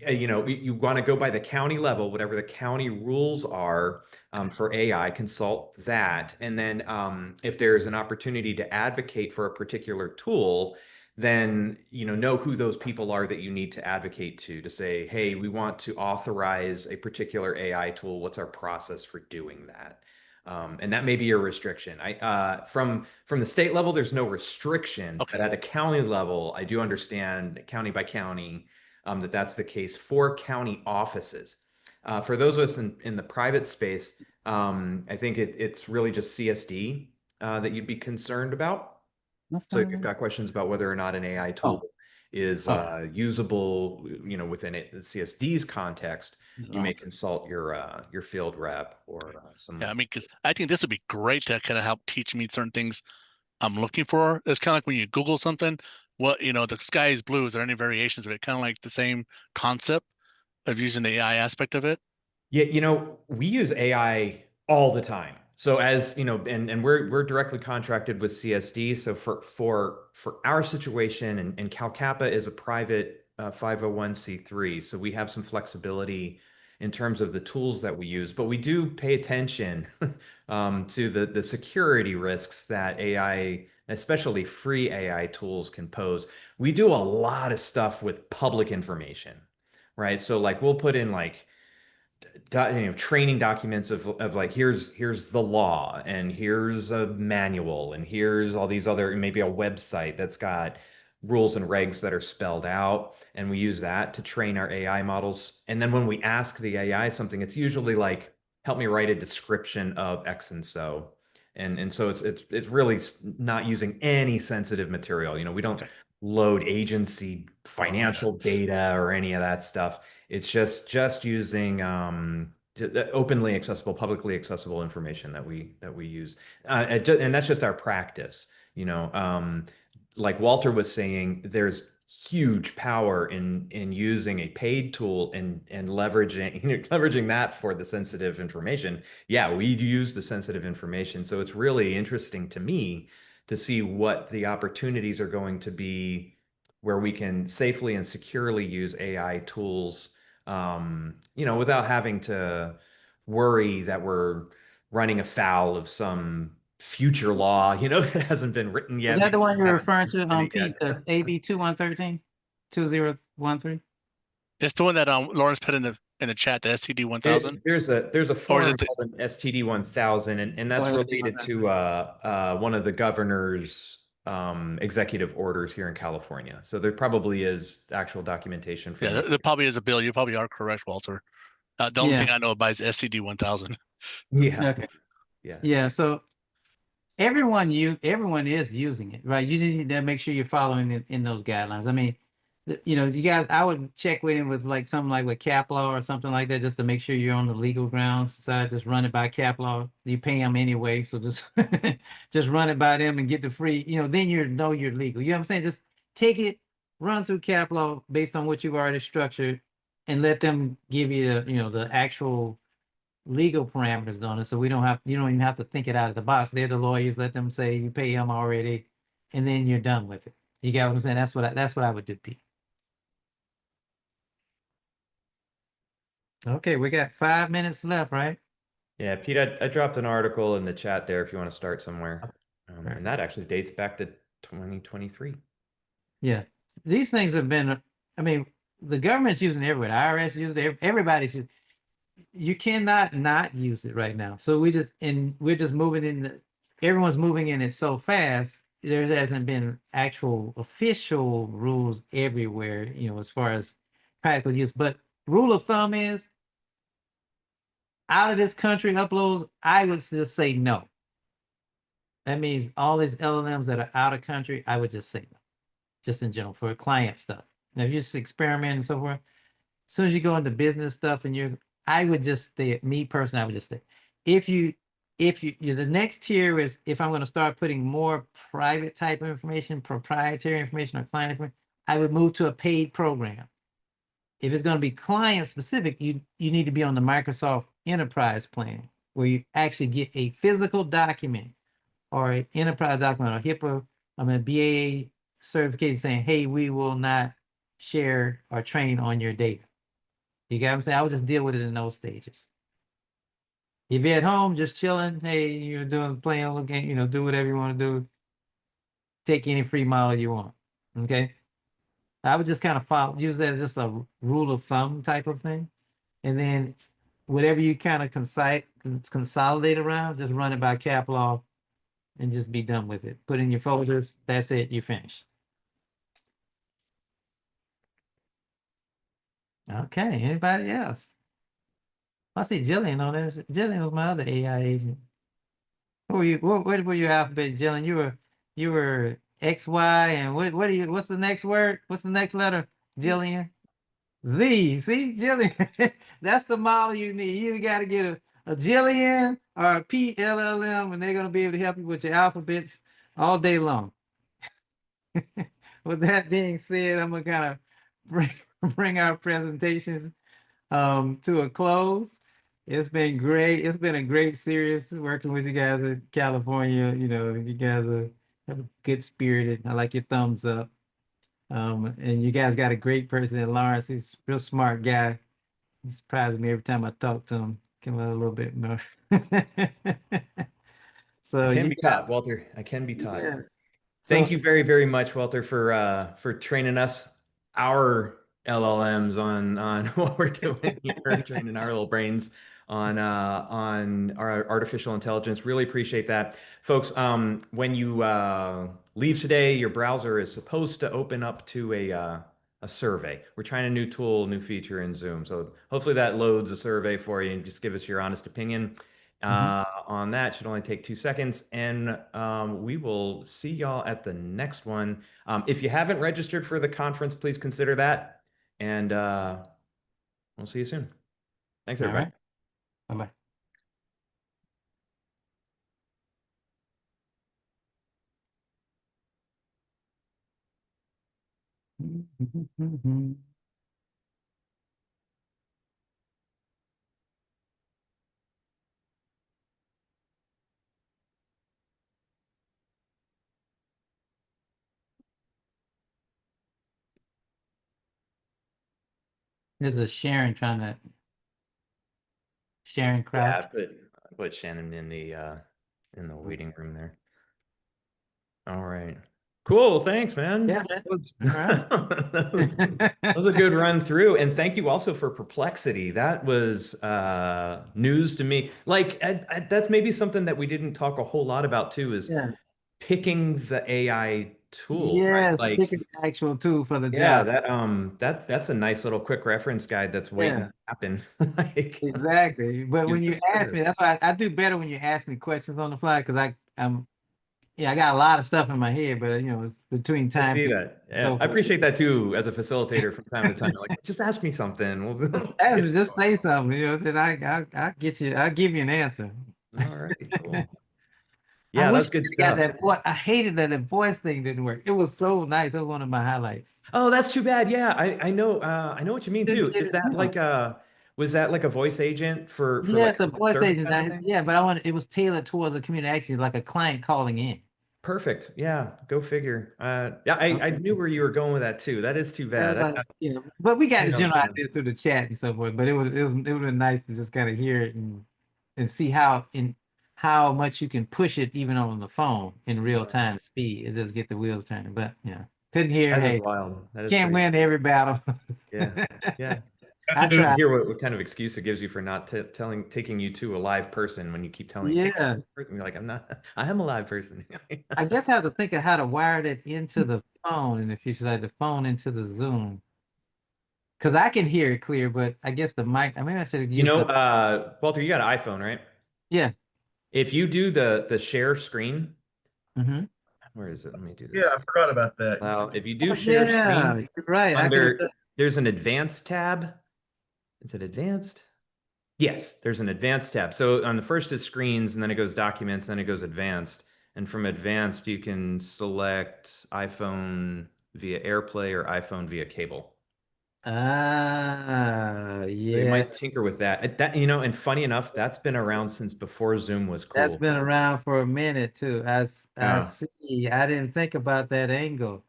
you want to go by the county level, whatever the county rules are for AI, consult that, and then if there's an opportunity to advocate for a particular tool, then know who those people are that you need to advocate to say, hey, we want to authorize a particular AI tool. What's our process for doing that? And that may be a restriction. From the state level, there's no restriction, Okay. but at a county level, I do understand county by county, that's the case for county offices. For those of us in the private space, I think it's really just CSD that you'd be concerned about. That's So if fine. you've got questions about whether or not an AI tool Oh, is oh. usable, within the CSD's context, you may Oh. consult your field rep or Yeah, I someone. mean, because I think this would be great to kind of help teach me certain things I'm looking for. It's kind of like when you Google something, the sky is blue. Is there any variations of it? Kind of like the same concept of using the AI aspect of it. Yeah, we use AI all the time. So as you know, and we're directly contracted with CSD. So for our situation, and CalCappa is a private 501(c)(3), so we have some flexibility in terms of the tools that we use, but we do pay attention to the security risks that AI, especially free AI tools, can pose. We do a lot of stuff with public information, right? So like we'll put in like training documents of like here's the law, and here's a manual, and here's all these other, maybe a website that's got rules and regs that are spelled out, and we use that to train our AI models. And then when we ask the AI something, it's usually like, help me write a description of X and so. And so it's really not using any sensitive material. We don't Okay. load agency Oh, yeah. financial data or any of that stuff. It's just using openly accessible, publicly accessible information that we use, and that's just our practice. Like Walter was saying, there's huge power in using a paid tool and leveraging leveraging that for the sensitive information. Yeah, we use the sensitive information, so it's really interesting to me to see what the opportunities are going to be where we can safely and securely use AI tools, without having to worry that we're running afoul of some future law, that hasn't been written Is yet that the because one we you're haven't referring to, written it Pete, yet. the AB 2113, 2013? It's the one that Lawrence put in the chat, the STD 1000, There's a or is form it the called an STD 1000, and Oh, that's SB related 1000. to one of the governor's executive orders here in California. So there probably is actual documentation from Yeah, the. there probably is a bill. You probably are correct, Walter. The only Yeah. thing I know about is STD 1000. Yeah, Okay. yeah. Yeah. So everyone is using it, right? You need to make sure you're following in those guidelines. I mean, you guys, I would check with him with like something like with cap law or something like that, just to make sure you're on the legal grounds side. Just run it by cap law. You pay them anyway, so just just run it by them and get the free. Then you're legal. You know what I'm saying? Just take it, run through cap law based on what you've already structured, and let them give you the actual legal parameters on it. So you don't even have to think it out of the box. They're the lawyers. Let them say you pay them already, and then you're done with it. You get what I'm saying? That's what I would do, Pete. Okay, we got 5 minutes left, right? Yeah, Pete, I dropped an article in the chat there if you want to start somewhere. And Perfect. that actually dates back to 2023. Yeah, these things have been. I mean, the government's using it everywhere. The IRS uses it. Everybody's using. You cannot not use it right now. So we're just moving in. Everyone's moving in it so fast. There hasn't been actual official rules everywhere, as far as practical use. But rule of thumb is, out of this country uploads, I would just say no. That means all these LLMs that are out of country, I would just say no, just in general for client stuff. Now, if you're just experimenting and so forth, as soon as you go into business stuff I would just stay, me personally, I would just stay. If you, the next tier is if I'm going to start putting more private type of information, proprietary information or client information, I would move to a paid program. If it's going to be client specific, you need to be on the Microsoft Enterprise plan where you actually get a physical document or an enterprise document or HIPAA, BAA certification saying, hey, we will not share or train on your data. You get what I'm saying? I would just deal with it in those stages. If you're at home just chilling, hey, you're playing a little game, do whatever you want to do. Take any free model you want. Okay. I would just kind of use that as just a rule of thumb type of thing. And then whatever you kind of consolidate around, just run it by cap law and just be done with it. Put in your folders. That's it. You're finished. Okay. Anybody else? I see Jillian on this. Jillian was my other AI agent. Who were you? What were your alphabet, Jillian? You were X, Y, and what are you? What's the next word? What's the next letter, Jillian? Z. See, Jillian. That's the model you need. You either got to get a Jillian or a PLLM, and they're gonna be able to help you with your alphabets all day long. With that being said, I'm gonna kind of bring bring our presentations to a close. It's been great. It's been a great series working with you guys in California. You know, you guys have a good spirited. I like your thumbs up. And you guys got a great person in Lawrence. He's a real smart guy. He surprises me every time I talk to him. Come out a little bit more. I So can you be taught, guys, Walter. I can be taught. yeah. So Thank you very, very much, Walter, for training us, our LLMs on what we're doing here and training our little brains on our artificial intelligence. Really appreciate that. Folks, when you leave today, your browser is supposed to open up to a survey. We're trying a new tool, new feature in Zoom. So hopefully that loads a survey for you and just give us your honest opinion. Mhm. On that. Should only take 2 seconds. And we will see y'all at the next one. If you haven't registered for the conference, please consider that. And we'll see you soon. Thanks, All everybody. right. Bye-bye. There's a Sharon Yeah, Crouch. I put Shannon in the waiting room there. All right. Cool. Thanks, man. Yeah, man. That was, All right. that was a good run through. And thank you also for Perplexity. That was news to me. Like that's maybe something that we didn't talk a whole lot about too, is Yeah. picking the AI tool, right? Yes, Like, pick an actual tool for the yeah, job. that's a nice little quick reference guide that's waiting Yeah, to happen. Like exactly. But use when you this for ask this. me, that's why I do better when you ask me questions on the fly because I got a lot of stuff in my head, but it's between I time see and that. Yeah, so I forth. appreciate that too as a facilitator from time to time. Like, just ask me something. We'll Ask get me, it just going. say something, then I'll get you, I'll give you an answer. All right, cool. I Yeah, wish that's I good could have got stuff. that voice. I hated that the voice thing didn't work. It was so nice. That was one of my highlights. Oh, that's too bad. Yeah, I know what you mean Couldn't too. get Is it, that like was that like a voice agent for like Yes, a customer voice service agent. kind of thing? Yeah, but I wanted it was tailored towards a community, actually, like a client calling in. Perfect. Yeah, go figure. Yeah, I knew where you were going with that too. That is too I bad. was like, but we got I the know. general idea through the chat and so forth. But it would have been nice to just kind of hear it and see how much you can push it even on the phone in real Yeah, time speed. It just get the wheels turning. But couldn't hear. that is Hey, wild. That is can't pretty. win every battle. Yeah. Yeah. Have I to do try. Hear what kind of excuse it gives you for not taking you to a live person when you keep telling take a Yeah, live person. You're like, I'm not. I am a live person. I guess I have to think of how to wire that into the phone in the future, like the phone into the Zoom. Because I can hear it clear, but I guess the mic, I mean, I should have You used know, the, Walter, you got an iPhone, right? yeah. If you do the share screen, Hmm. where is it? Let me do Yeah, this. I forgot about that. Well, if you Oh, do share yeah, screen you're right. I could have done, under, there's an advanced tab. Is it advanced? Yes, there's an advanced tab. So on the first is screens, and then it goes documents, then it goes advanced. And from advanced, you can select iPhone via AirPlay or iPhone via cable. So you yeah, might tinker with that. And funny enough, that's been around since before Zoom was that's cool. been around for a minute too. I Yeah. see. I didn't think about that angle.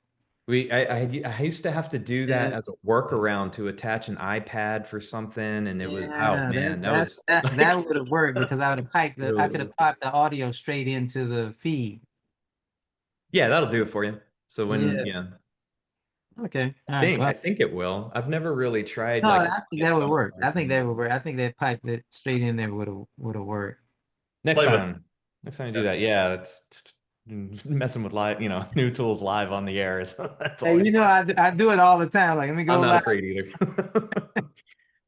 I used to have to do that Yeah, as a workaround to attach an iPad for something, and it was, oh yeah, man, that was that like would have worked because I could really, have piped the audio straight into the feed. yeah, that'll do it for you. So when, Yeah. yeah, Okay. All right. I Well, think it will. I've never really tried no, like I think it that would on work. I think iPhone. that would work. I think that pipe that straight in there would have worked. Next Play with. time, next time I do that, yeah, that's messing with live, new tools live on the air. That's Hey, always you know, fun. I do it all the time. Like, let me I'm go not live. afraid either.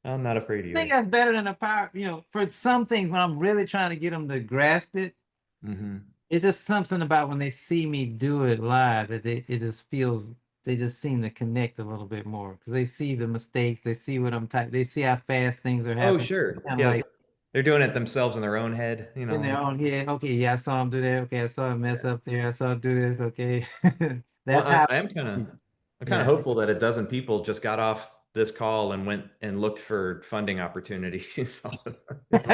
I'm not afraid I think either. that's better than a power, for some things when I'm really trying to get them to grasp it. Hmm. It's just something about when they see me do it live that it just feels they just seem to connect a little bit more because they see the mistakes, they see what I'm typing, they see how fast things are Oh, happening. sure. Kind of Yeah, like they're doing it themselves in their own head, in their like. own head. Okay, yeah, I saw him do that. Okay, I saw him mess up there. I saw him do this. Okay, Well, that's how. I'm kind of Yeah, hopeful that a dozen people just got off this call and went and looked for funding opportunities.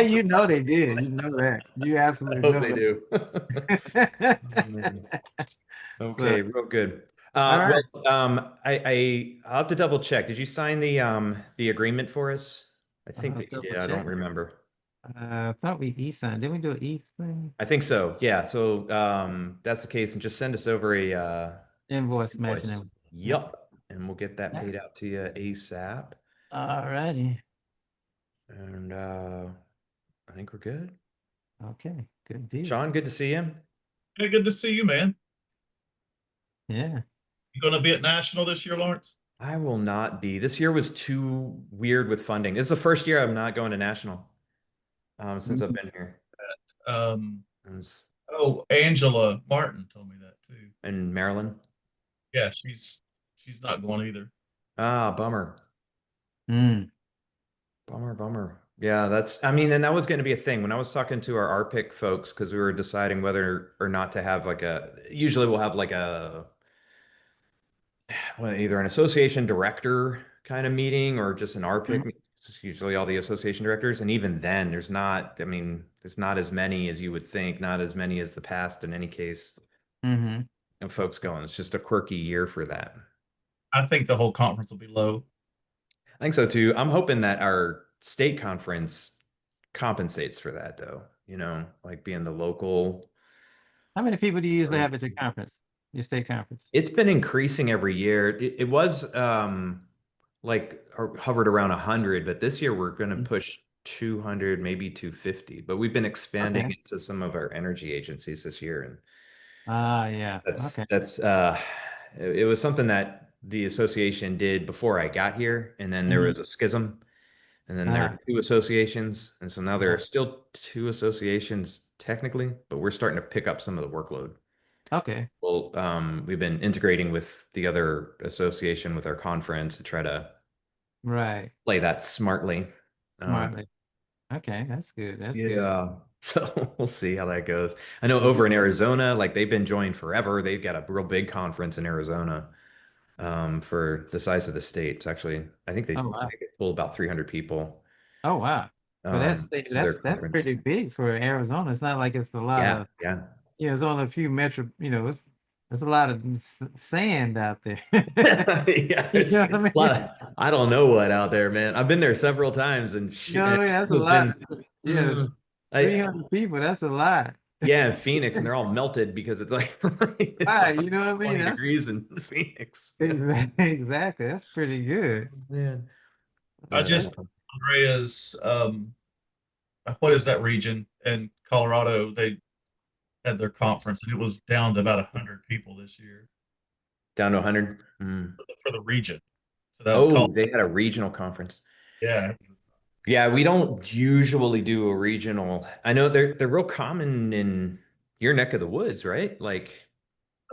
you know they did. You know that. You I absolutely hope know they do. Oh, man. that. So, Okay, real good. all right. Well, I'll have to double check. Did you sign the agreement for us? I think I'll that you double did. I don't check. remember. I thought we e-signed. Didn't we do an e-thing? I think so. Yeah. So that's the case, and just send us over a Invoice matching invoice. them. Yep. Yup. And we'll get that paid out to you ASAP. All righty. And I think we're good. Okay. Good deal. Sean, good to see you. Hey, good to see you, man. Yeah. You gonna be at National this year, Lawrence? I will not be. This year was too weird with funding. This is the first year I'm not going to national since I've Mhm. been here. Um, I was oh, Angela Martin told me that too. in Maryland. Yeah, she's not going either. Ah, bummer. Mm. Bummer, bummer. Yeah, I mean, and that was going to be a thing when I was talking to our RPIC folks because we were deciding whether or not to have usually we'll have well, either an association director kind of meeting or just an RPIC Mhm. meeting. It's usually all the association directors. And even then, I mean, there's not as many as you would think, not as many as the past in any case Mm-hmm. of folks going. It's just a quirky year for that. I think the whole conference will be low. I think so too. I'm hoping that our state conference compensates for that though, like being the local. How many people do you usually have at your conference, your state conference? It's been increasing every year. It was hovered around 100, but this year we're going to Mhm. push 200, maybe 250. But we've been expanding Okay. into some of our energy agencies this year, and Ah, yeah. that's Okay. that's it was something that the association did before I got here, and then there Mhm. was a schism, and then there Ah, were two associations, and so now there are ah. still two associations technically, but we're starting to pick up some of the workload. Okay. Well, we've been integrating with the other association with our conference to try to Right. play that smartly. Um, Smartly. Okay. That's good. That's good. yeah, so we'll see how that goes. I know Mhm. over in Arizona, like they've been joined forever. They've got a real big conference in Arizona for the size of the state. It's actually, Oh, I wow. think they pull about 300 people Oh, wow. But to their that's conference. pretty big for Arizona. It's not like it's a lot Yeah, of, yeah. it's only a few it's a lot of sand out there. Yeah, You there's know a what I lot mean? I don't know what out there, man. I've been there several times and You know what I mean? That's a it's lot. been Yeah, I 300 people. That's a lot. yeah, in Phoenix, and they're all melted because it's like it's Right. You know what I mean? 120 That's degrees in Phoenix. exactly. That's pretty good. Man. I But just Andrea's what is that region in Colorado? They had their conference and it was down to about 100 people this year down to 100. Mm. for the region. So that was called Oh, they had a regional conference. yeah. Yeah, we don't usually do a regional. I know they're real common in your neck of the woods, right? Like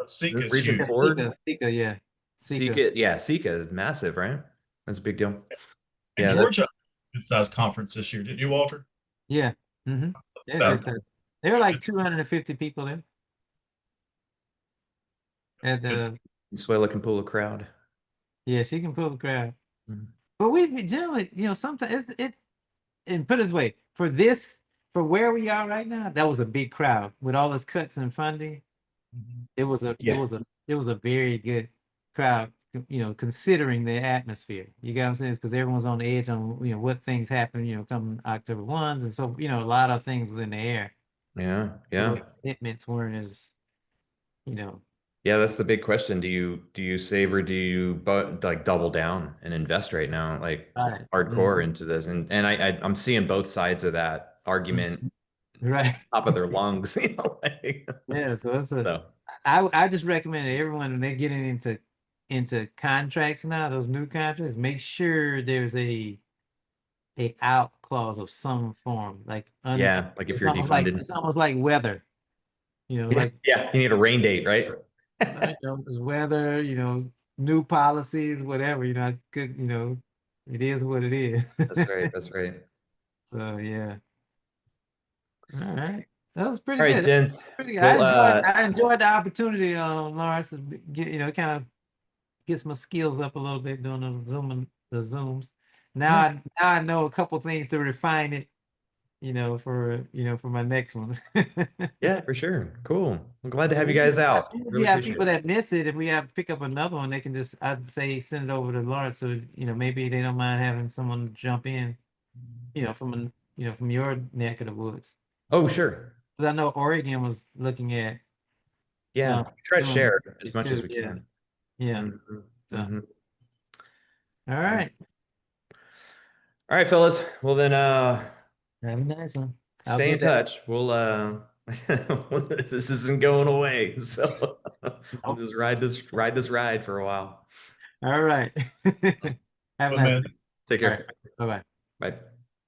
Seek is Region huge. Yeah, 4, Yeah. Sika. Sika. Yeah, Sika is massive, right? That's a big deal. And Yeah, that Georgia good sized conference this year, didn't you, Walter? Yeah. Mm-hmm. It's Yeah, about there were like 250 people there at the, Venezuela can pull a crowd. yeah, she can pull the crowd. Mhm. But we generally, sometimes and put it this way, for where we are right now, that was a big crowd with all this cuts and funding. It was a, it Yeah. was a, it was a very good crowd, considering the atmosphere. You get what I'm saying? Because everyone's on the edge on, what things happen, come October 1s. And so, a lot of things was in the air. Yeah, So yeah. those commitments weren't as, you know, Yeah, that's the big question. Do you save or do you like double down and invest right now, like right. hardcore into this? And I'm seeing both sides of that argument. Mhm. Right. top of their lungs, like, Yeah. So it's a. so I just recommend that everyone when they're getting into contracts now, those new contracts, make sure there's a out clause of some form, like yeah, like if you're defunded. it's almost like weather, Yeah, like yeah, you need a rain date, right? it's weather, new policies, whatever, I could, it is what it is. That's right. That's right. So yeah. All right. That was pretty All right, good. gents. Pretty good. Well, I enjoyed the opportunity, Lawrence, to get, kind of gets my skills up a little bit doing the Zooms. Now Yeah. I know a couple things to refine it, for my next ones. Yeah, for sure. Cool. I'm glad to have you guys out. If we Really have appreciate people it. that miss it, if we have to pick up another one, they can just, I'd say, send it over to Lawrence, so maybe they don't mind having someone jump in, from your neck of the woods. Oh, sure. Because I know Oregon was looking at Yeah. Try to doing share as it much as too. we Yeah. can. Yeah. Mhm, So, mhm. all right. All right, fellas. Well then, Have a nice one. I'll stay do in that. touch. We'll this isn't going away, so we'll Nope. just ride this ride for a while. All right. Have a But nice man, one. Take All right. care. Bye-bye. Bye.